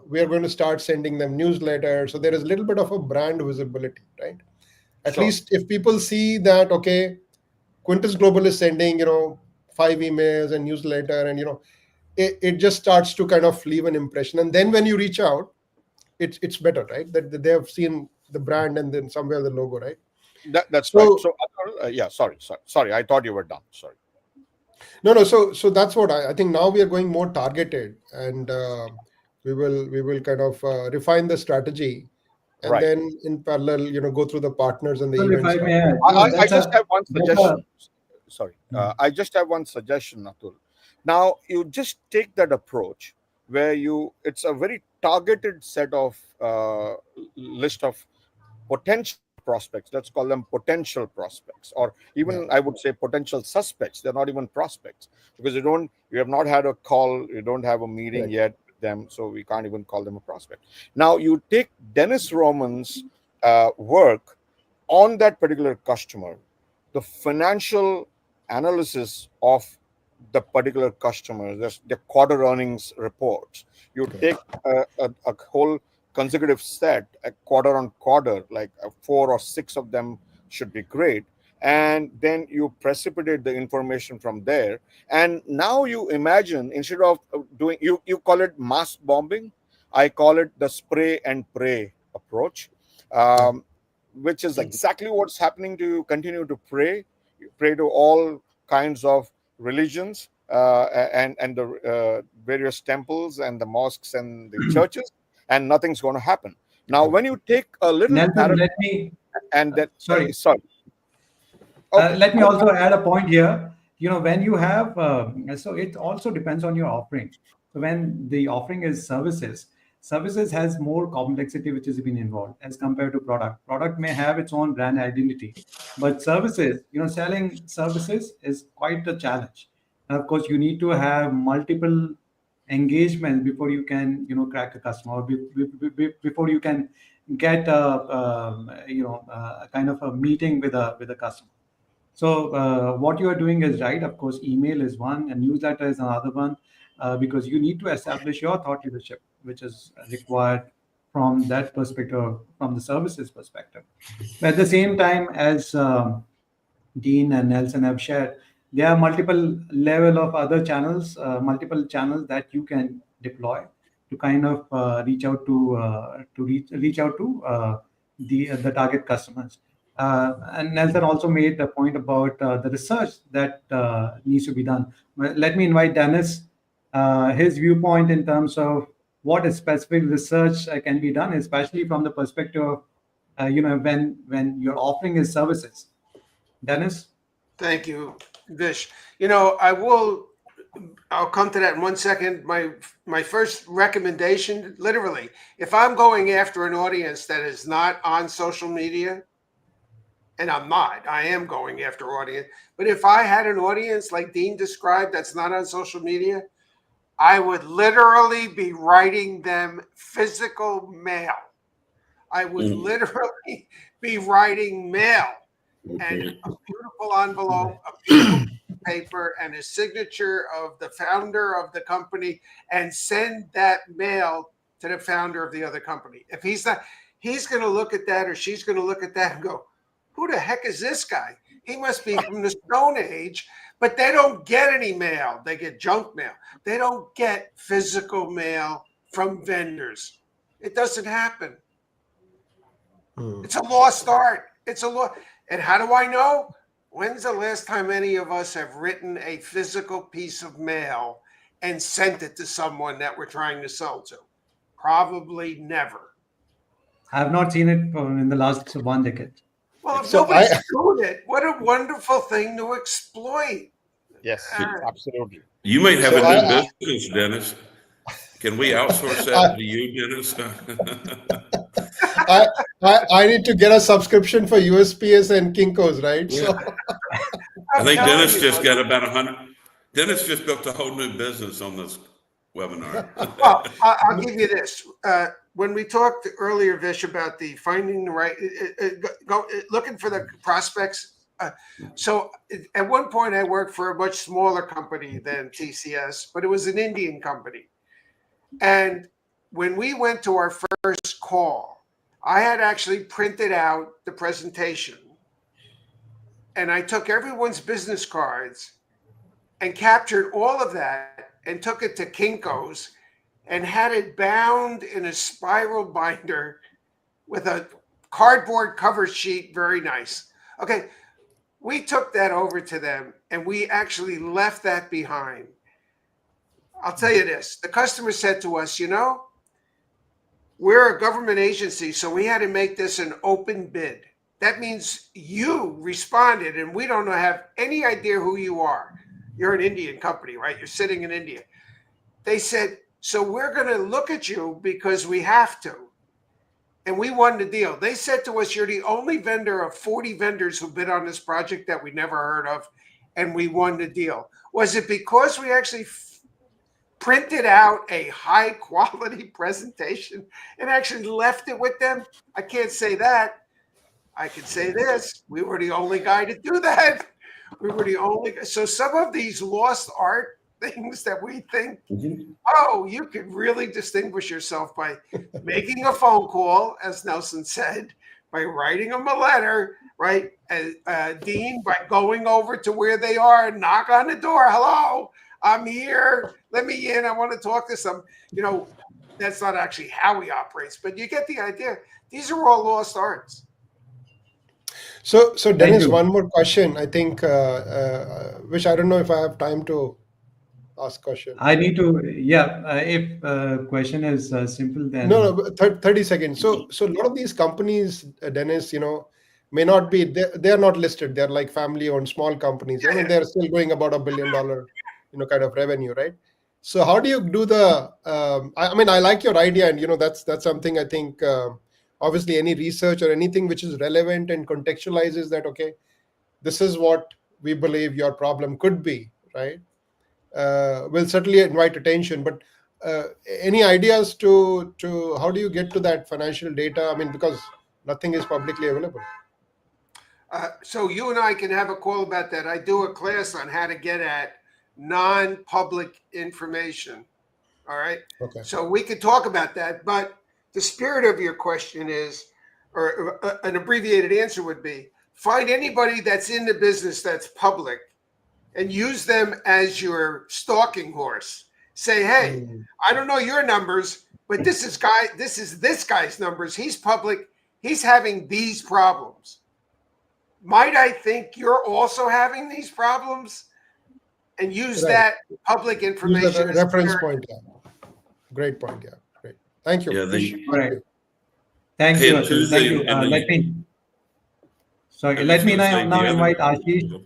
we are going to start sending them newsletters. So there is a little bit of a brand visibility, right? At Sure. least if people see that, okay, Quintus Global is sending, 5 emails and newsletter, and it just starts to kind of leave an impression. And then when you reach out, it's better, right? That they have seen the brand and then somewhere the logo, right? That's right. So So, yeah, sorry. I thought you were done. Sorry. no. So that's what I think. Now we are going more targeted, and we will kind of refine the strategy, and Right. then in parallel, go through the partners and the Well, if events. I may add, I just have one that's a suggestion. Sorry. I just have one suggestion, Atul. Now, you just take that approach where it's a very targeted set of list of potential prospects. Let's call them potential prospects, or Yeah, even I would say potential suspects. They're not even prospects, because you have not had a call, you don't have a meeting correct. yet with them, so we can't even call them a prospect. Now, you take Dennis Roman's work on that particular customer, the financial analysis of the particular customer, the quarter earnings reports. You take a whole consecutive set, a quarter on quarter, like 4 or 6 of them should be great. And then you precipitate the information from there. And now you imagine, instead of doing, you call it mass bombing, I call it the spray and pray approach. Yeah. Um, which is exactly what's happening to you. Continue to pray. You pray to all kinds of religions, and the various temples and the mosques and the churches, and nothing's going to happen. Now, when you take a little Nelson, paradigm let me, and that, sorry, sorry, okay, let me also add a point here. When you have, so it also depends on your offering. So when the offering is services has more complexity which is been involved as compared to product. Product may have its own brand identity, but services, selling services is quite a challenge. And of course, you need to have multiple engagement before you can crack a customer, or before you can get a kind of a meeting with a customer. So what you are doing is right. Of course, email is one, and newsletter is another one, because you need to establish your thought leadership, which is required from that perspective, from the services perspective. But at the same time, as Dean and Nelson have shared, there are multiple level of other channels, multiple channels that you can deploy to kind of reach out to the target customers. And Nelson also made the point about the research that needs to be done. Well, let me invite Dennis, his viewpoint in terms of what specific research can be done, especially from the perspective of when you're offering his services. Dennis? Thank you, Vish. I'll come to that in 1 second. My first recommendation, literally, if I'm going after an audience that is not on social media, and I am going after audience, but if I had an audience like Dean described that's not on social media, I would literally be writing them physical mail. I would literally be writing mail and a beautiful envelope, a beautiful paper, and a signature of the founder of the company, and send that mail to the founder of the other company. If he's not, he's going to look at that, or she's going to look at that and go, who the heck is this guy? He must be from the Stone Age. But they don't get any mail. They get junk mail. They don't get physical mail from vendors. It doesn't happen. It's a lost art. It's a lost. And how do I know? When's the last time any of us have written a physical piece of mail and sent it to someone that we're trying to sell to? Probably never. I have not seen it in the last 1 decade. Well, if nobody's doing it, what a wonderful thing to exploit. Yes, absolutely. You might have a new business, Dennis. Can we outsource that to you, Dennis? I need to get a subscription for USPS and Kinko's, right? Yeah. So I think Dennis just got about 100. Dennis just built a whole new business on this webinar. Well, I'll give you this. When we talked earlier, Vish, about the finding the right, looking for the prospects. So at one point, I worked for a much smaller company than TCS, but it was an Indian company. And when we went to our first call, I had actually printed out the presentation, and I took everyone's business cards and captured all of that and took it to Kinko's and had it bound in a spiral binder with a cardboard cover sheet. Very nice. Okay, we took that over to them and we actually left that behind. I'll tell you this. The customer said to us, we're a government agency, so we had to make this an open bid. That means you responded and we don't have any idea who you are. You're an Indian company, right? You're sitting in India. They said, so we're going to look at you because we have to. And we won the deal. They said to us, you're the only vendor of 40 vendors who bid on this project that we never heard of, and we won the deal. Was it because we actually printed out a high quality presentation and actually left it with them? I can't say that. I can say this. We were the only guy to do that. We were the only. So some of these lost art things that we think, oh, you could really distinguish yourself by making a phone call, as Nelson said, by writing them a letter, right? Dean, by going over to where they are and knock on the door. Hello, I'm here. Let me in. I want to talk to some. That's not actually how he operates, but you get the idea. These are all lost arts. So Dennis, one more question. I think, which I don't know if I have time to ask question. I need to, if question is simple, then no, 30 seconds. So a lot of these companies, Dennis, may not be, they're not listed. They're like family-owned small companies. They're still going about $1 billion, kind of revenue, right? So how do you do the? I like your idea, and that's something I think. Obviously, any research or anything which is relevant and contextualizes that, okay, this is what we believe your problem could be, right? Will certainly invite attention. But any ideas to how do you get to that financial data? I mean, because nothing is publicly available. So you and I can have a call about that. I do a class on how to get at non-public information. All right. Okay. So we could talk about that, but the spirit of your question is, or an abbreviated answer would be, find anybody that's in the business that's public and use them as your stalking horse. Say, hey, I don't know your numbers, but this is this guy's numbers. He's public. He's having these problems. Might I think you're also having these problems? And use Right. that public Use information the as a reference parent. point. Yeah. Great point. Yeah. Great. Thank you. Yeah, Wish- the All right. Thank Hey, you, and Atul. Thank you. Tuesday, and Let me. Sorry. I was Let just me going to say now the invite other. Ashish.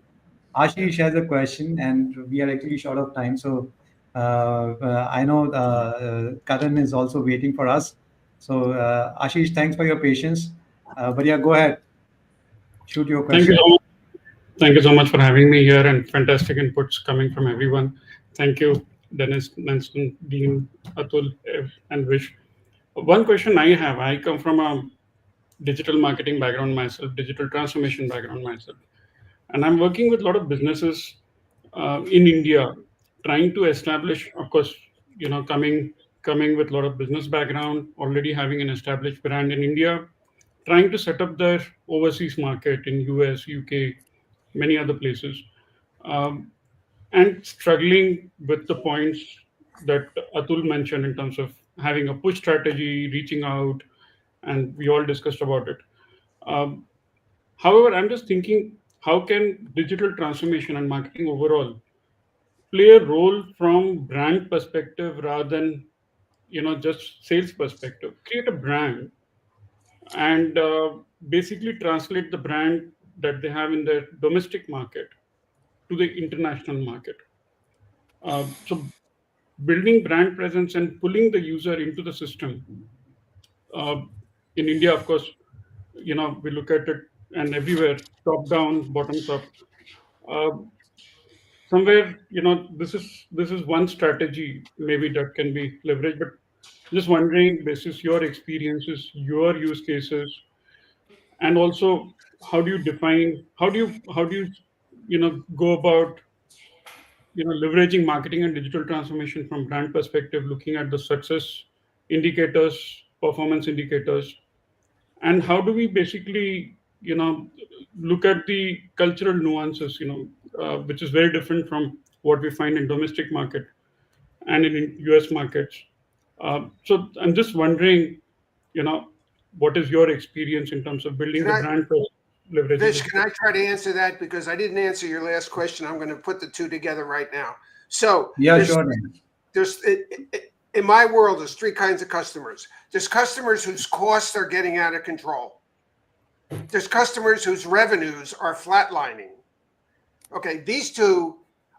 Ashish has a question, and we are actually short of time. So I know Karan is also waiting for us. So Ashish, thanks for your patience. But yeah, go ahead. Shoot your Thank you question. so much. Thank you so much for having me here and fantastic inputs coming from everyone. Thank you, Dennis, Nansen, Dean, Atul, and Vish. One question I have, I come from a digital marketing background myself, digital transformation background myself. And I'm working with a lot of businesses in India, trying to establish, of course, coming with a lot of business background, already having an established brand in India, trying to set up their overseas market in US, UK, many other places, um, and struggling with the points that Atul mentioned in terms of having a push strategy, reaching out, and we all discussed about it. Um, However, I'm just thinking, how can digital transformation and marketing overall play a role from brand perspective rather than just sales perspective? Create a brand and basically translate the brand that they have in their domestic market to the international market. So building brand presence and pulling the user into the system. Uh, in India, of course, we look at it and everywhere, top down, bottoms up. Uh, Somewhere, this is one strategy maybe that can be leveraged. But just wondering, this is your experiences, your use cases, and also how do you define, how do you go about leveraging marketing and digital transformation from brand perspective, looking at the success indicators, performance indicators, and how do we basically look at the cultural nuances, which is very different from what we find in domestic market and in US markets. So I'm just wondering, you know what is your experience in terms of building Can the I, brand for leveraging Vish, the can I try to answer that? Because I didn't answer your last question. I'm going to put the two together right now. So Yeah, sure. in my world, there's three kinds of customers. There's customers whose costs are getting out of control. There's customers whose revenues are flatlining. Okay, these two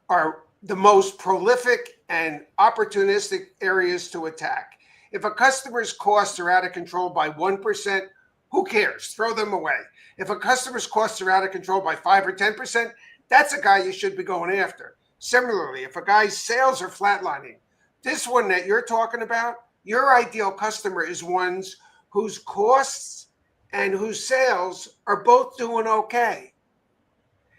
are the most prolific and opportunistic areas to attack. If a customer's costs are out of control by 1%, who cares? Throw them away. If a customer's costs are out of control by 5 or 10%, that's a guy you should be going after. Similarly, if a guy's sales are flatlining, this one that you're talking about, your ideal customer is ones whose costs and whose sales are both doing okay.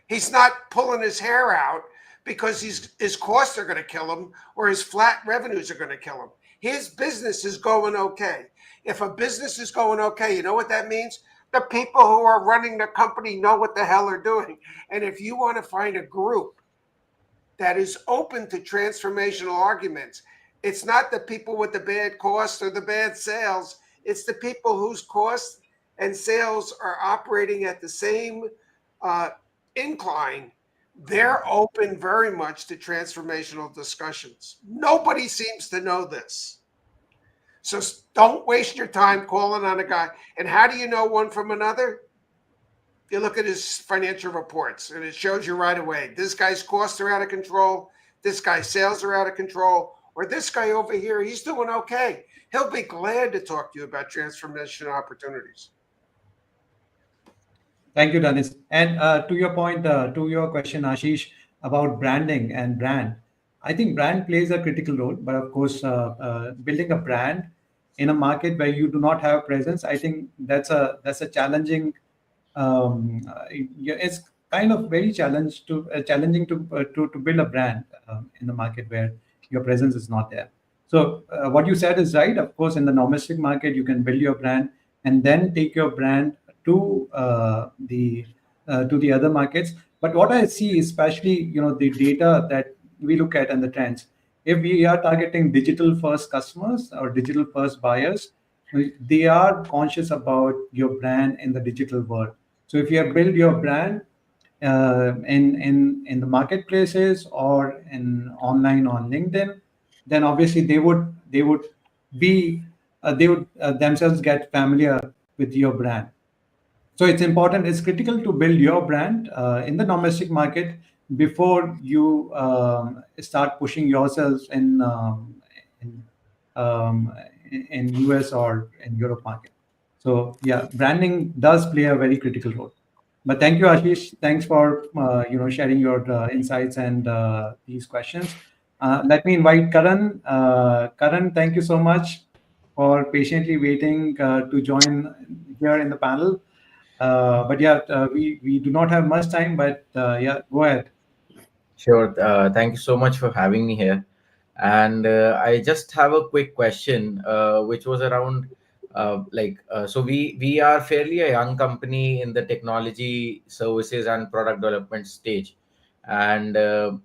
He's not pulling his hair out because his costs are going to kill him or his flat revenues are going to kill him. His business is going okay. If a business is going okay, you know what that means? The people who are running the company know what the hell they're doing. And if you want to find a group that is open to transformational arguments, it's not the people with the bad costs or the bad sales. It's the people whose costs and sales are operating at the same incline. They're open very much to transformational discussions. Nobody seems to know this. So don't waste your time calling on a guy. And how do you know one from another? You look at his financial reports and it shows you right away. This guy's costs are out of control. This guy's sales are out of control. Or this guy over here, he's doing okay. He'll be glad to talk to you about transformation opportunities. Thank you, Dennis. And to your point, to your question, Ashish, about branding and brand. I think brand plays a critical role, but of course, building a brand in a market where you do not have presence, I think that's a challenging. Yeah, it's kind of very challenging to build a brand in the market where your presence is not there. So what you said is right. Of course, in the domestic market, you can build your brand and then take your brand to the other markets. But what I see, especially the data that we look at and the trends, if we are targeting digital first customers or digital first buyers, they are conscious about your brand in the digital world. So if you have built your brand in the marketplaces or in online on LinkedIn, then obviously they would be they would themselves get familiar with your brand. So it's important, it's critical to build your brand in the domestic market before you start pushing yourselves in, um, in US or in Europe market. So yeah, branding does play a very critical role. But thank you, Ashish. Thanks for sharing your insights and these questions. Let me invite Karan. Karan, thank you so much for patiently waiting to join here in the panel. But yeah, we do not have much time, but yeah, go ahead. Sure. Thank you so much for having me here. And I just have a quick question, which was around so we are fairly a young company in the technology services and product development stage, and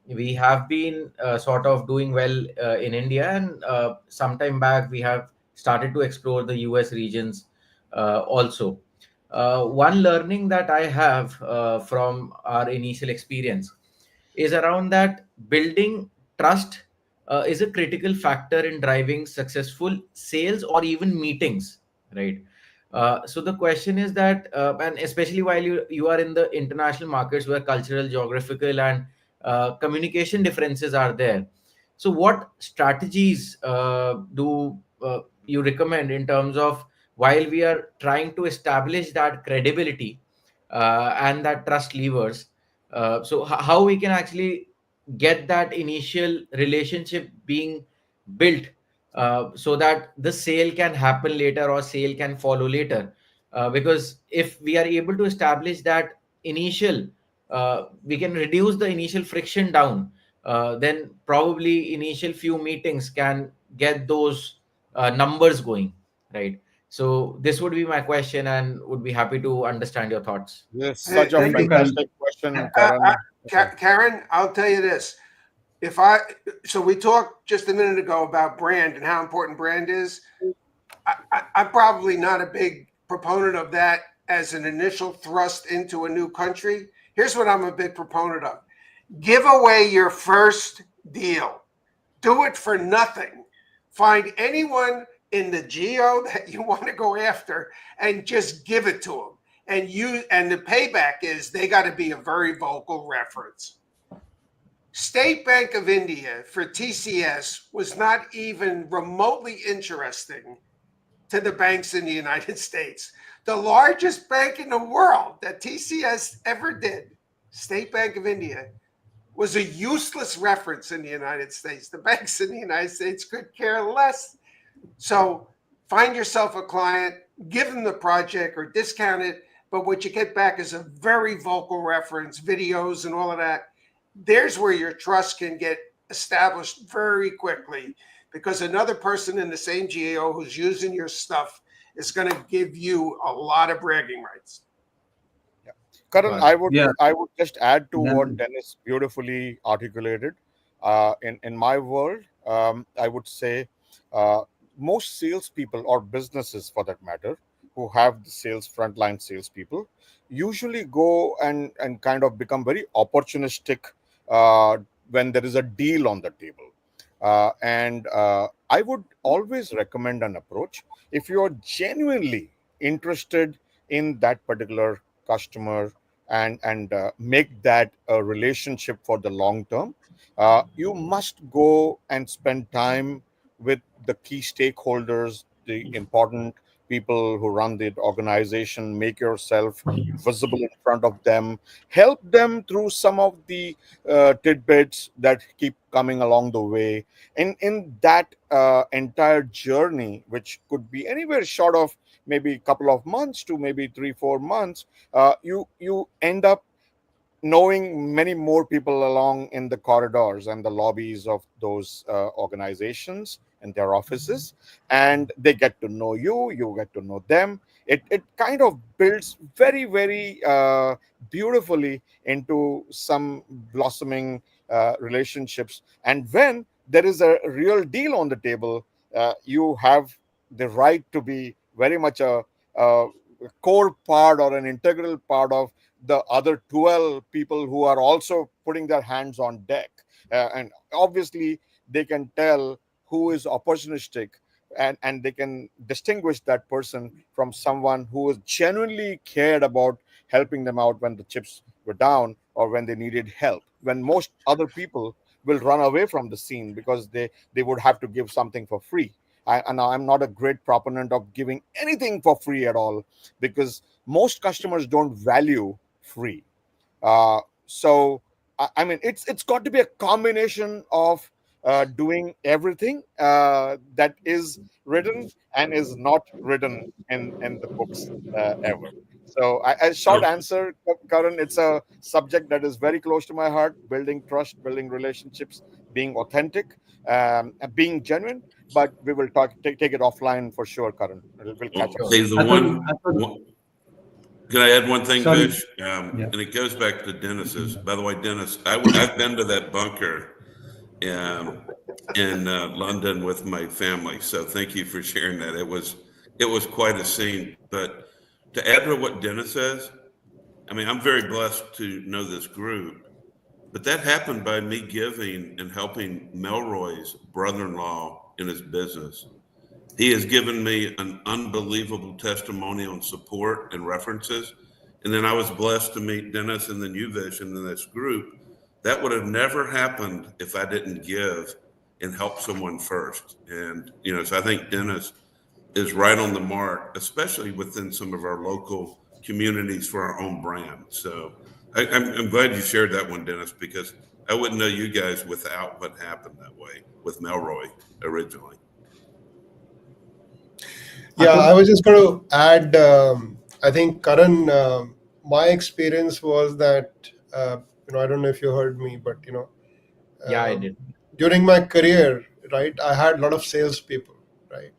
we have been sort of doing well in India, and some time back we have started to explore the US regions also. One learning that I have from our initial experience is around that building trust is a critical factor in driving successful sales or even meetings, right? So the question is that, and especially while you are in the international markets where cultural, geographical, and communication differences are there. So what strategies do you recommend in terms of while we are trying to establish that credibility and that trust levers? How we can actually get that initial relationship being built so that the sale can happen later or sale can follow later, because if we are able to establish that initial, we can reduce the initial friction down, then probably initial few meetings can get those numbers going, right? So this would be my question, and would be happy to understand your thoughts. Yes, Hey, such a Thank you, Karan. fantastic question, uh, uh, Karan. Okay. Karen, I'll tell you this. If I so we talked just a minute ago about brand and how important brand is. I'm probably not a big proponent of that as an initial thrust into a new country. Here's what I'm a big proponent of: give away your first deal, do it for nothing. Find anyone in the geo that you want to go after and just give it to them. And the payback is they got to be a very vocal reference. State Bank of India for TCS was not even remotely interesting to the banks in the United States. The largest bank in the world that TCS ever did, State Bank of India, was a useless reference in the United States. The banks in the United States could care less. So find yourself a client, give them the project or discount it, but what you get back is a very vocal reference, videos and all of that. There's where your trust can get established very quickly, because another person in the same GAO who's using your stuff is going to give you a lot of bragging rights. Karan, Got it. Yeah, I would just add to what then Dennis beautifully articulated. In my world, I would say most salespeople or businesses, for that matter, who have the sales frontline salespeople, usually go and kind of become very opportunistic uh, when there is a deal on the table. And I would always recommend an approach if you are genuinely interested in that particular customer and make that a relationship for the long term. You must go and spend time with the key stakeholders, the important people who run the organization, make yourself visible in front of them, help them through some of the tidbits that keep coming along the way. And in that entire journey, which could be anywhere short of maybe a couple of months to maybe 3 4 months, you end up knowing many more people along in the corridors and the lobbies of those organizations and their offices, and they get to know you, you get to know them. It kind of builds very, very beautifully into some blossoming relationships. And when there is a real deal on the table, you have the right to be very much a core part or an integral part of the other 12 people who are also putting their hands on deck. And obviously, they can tell who is opportunistic, and they can distinguish that person from someone who is genuinely cared about helping them out when the chips were down or when they needed help. When most other people will run away from the scene because they would have to give something for free. And I'm not a great proponent of giving anything for free at all, because most customers don't value free. So I mean, it's got to be a combination of doing everything that is written and is not written in the books ever. So, a short So, answer, Karan, it's a subject that is very close to my heart: building trust, building relationships, being authentic, and being genuine. But we will take it offline for sure, Karan. We'll catch up well, Sure. soon. see, Atul, can I add one thing, sorry. Vish? Yeah. And it goes back to Dennis's. By the way, Dennis, I've been to that bunker um, in London with my family. So thank you for sharing that. It was quite a scene. But to add to what Dennis says, I mean, I'm very blessed to know this group. But that happened by me giving and helping Melroy's brother-in-law in his business. He has given me an unbelievable testimonial and support and references. And then I was blessed to meet Dennis and then you, Vish, and then this group. That would have never happened if I didn't give and help someone first. And, so I think Dennis is right on the mark, especially within some of our local communities for our own brand. So I'm glad you shared that one, Dennis, because I wouldn't know you guys without what happened that way with Melroy originally. Yeah, Atul, I was just going to add. I think Karan, my experience was that I don't know if you heard me, but Yeah, I um, did. during my career, right, I had a lot of salespeople, right,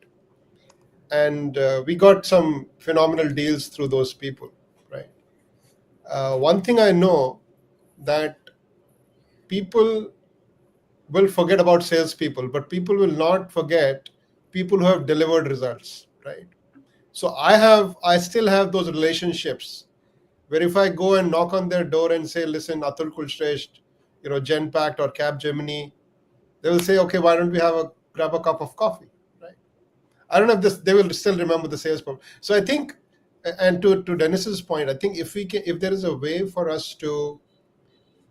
and we got some phenomenal deals through those people, right. One thing I know that people will forget about salespeople, but people will not forget people who have delivered results, right. So I still have those relationships where if I go and knock on their door and say, listen, Atul Kulshresht, Genpact or Capgemini, they will say, okay, why don't we grab a cup of coffee, right? I don't know if they will still remember the sales problem. So I think, and to Dennis's point, I think if there is a way for us to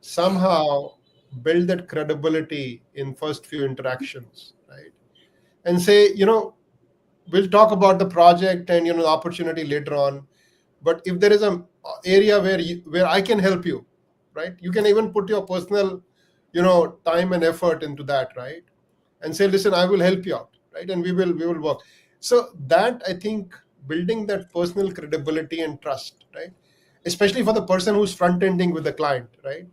somehow build that credibility in first few interactions, right? And say, we'll talk about the project and the opportunity later on, but if there is a area where I can help you, right, you can even put your personal time and effort into that, right, and say, listen, I will help you out, right, and we will work. So that, I think, building that personal credibility and trust, right, especially for the person who's front ending with the client, right,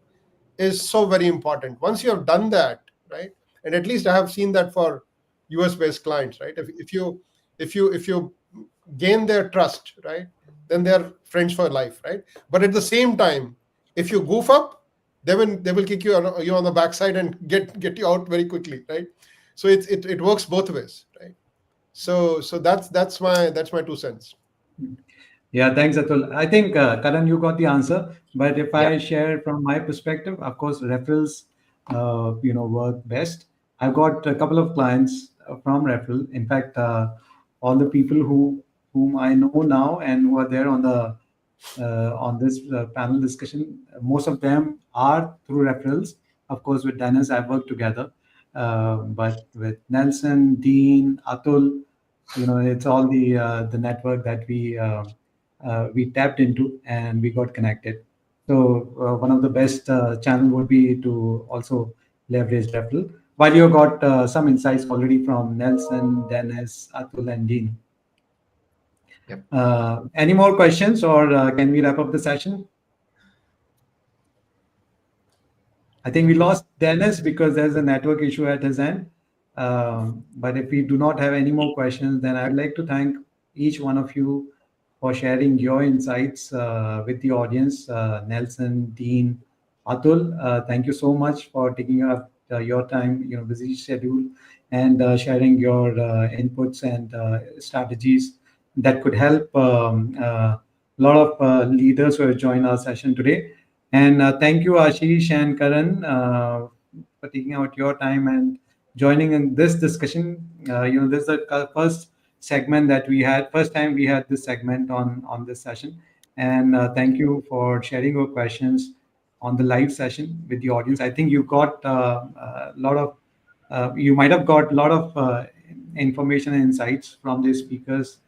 is so very important. Once you have done that, right, and at least I have seen that for US based clients, right, if you gain their trust, right, then they're friends for life, right. But at the same time, if you goof up, they will kick you on the backside and get you out very quickly, right. So it works both ways, right. So that's my 2 cents. yeah, thanks, Atul. I think, Karan, you got the answer. But if Yeah. I share from my perspective, of course, referrals, work best. I've got a couple of clients from referral. In fact, all the people whom I know now and who are there on this panel discussion, most of them are through referrals. Of course, with Dennis, I've worked together, but with Nelson, Dean, Atul, it's all the network that we tapped into and we got connected. So one of the best channel would be to also leverage referral. While you got some insights already from Nelson, Dennis, Atul, and Dean. Yep. Any more questions, or can we wrap up the session? I think we lost Dennis because there's a network issue at his end. But if we do not have any more questions, then I'd like to thank each one of you for sharing your insights with the audience. Nelson, Dean, Atul, thank you so much for taking up your time, busy schedule, and sharing your inputs and strategies that could help a lot of leaders who have joined our session today. And thank you, Ashish and Karan, for taking out your time and joining in this discussion. This is the first segment that we had, first time we had this segment on this session. And thank you for sharing your questions on the live session with the audience. I think you got a lot of, you might have got a lot of information and insights from the speakers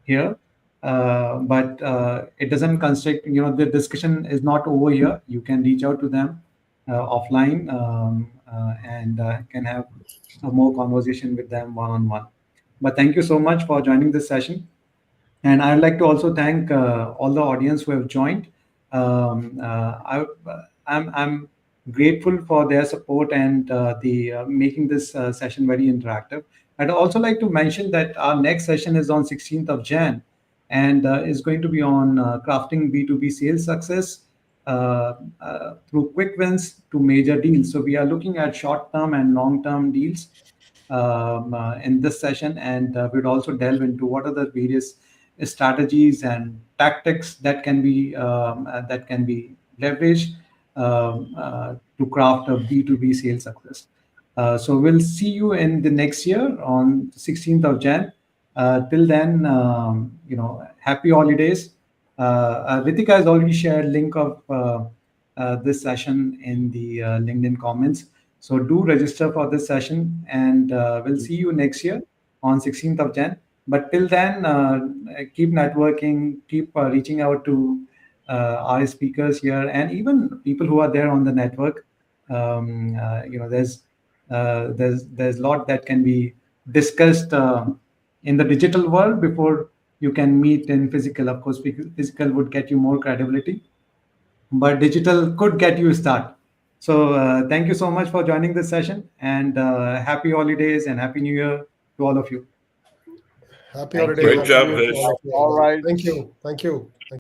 here. But it doesn't constrict, the discussion is not over here. You can reach out to them offline, and can have a more conversation with them one-on-one. But thank you so much for joining this session. And I'd like to also thank all the audience who have joined. I'm grateful for their support and the making this session very interactive. I'd also like to mention that our next session is on 16th of Jan, and is going to be on crafting B2B sales success through quick wins to major deals. So we are looking at short-term and long-term deals in this session, and we'd also delve into what are the various strategies and tactics that can be leveraged to craft a B2B sales success. So we'll see you in the next year on 16th of Jan. Till then, happy holidays. Ritika has already shared link of this session in the LinkedIn comments. So do register for this session, and we'll see you next year on 16th of Jan. But till then, keep networking, keep reaching out to our speakers here, and even people who are there on the network. There's a lot that can be discussed in the digital world before you can meet in physical. Of course, physical would get you more credibility, but digital could get you a start. So thank you so much for joining this session, and happy holidays and happy new year to all of you. Happy Thank holidays. you. Great Happy New job, Year to Vish. all of you. All right. Thank you. Thank you. Thank you.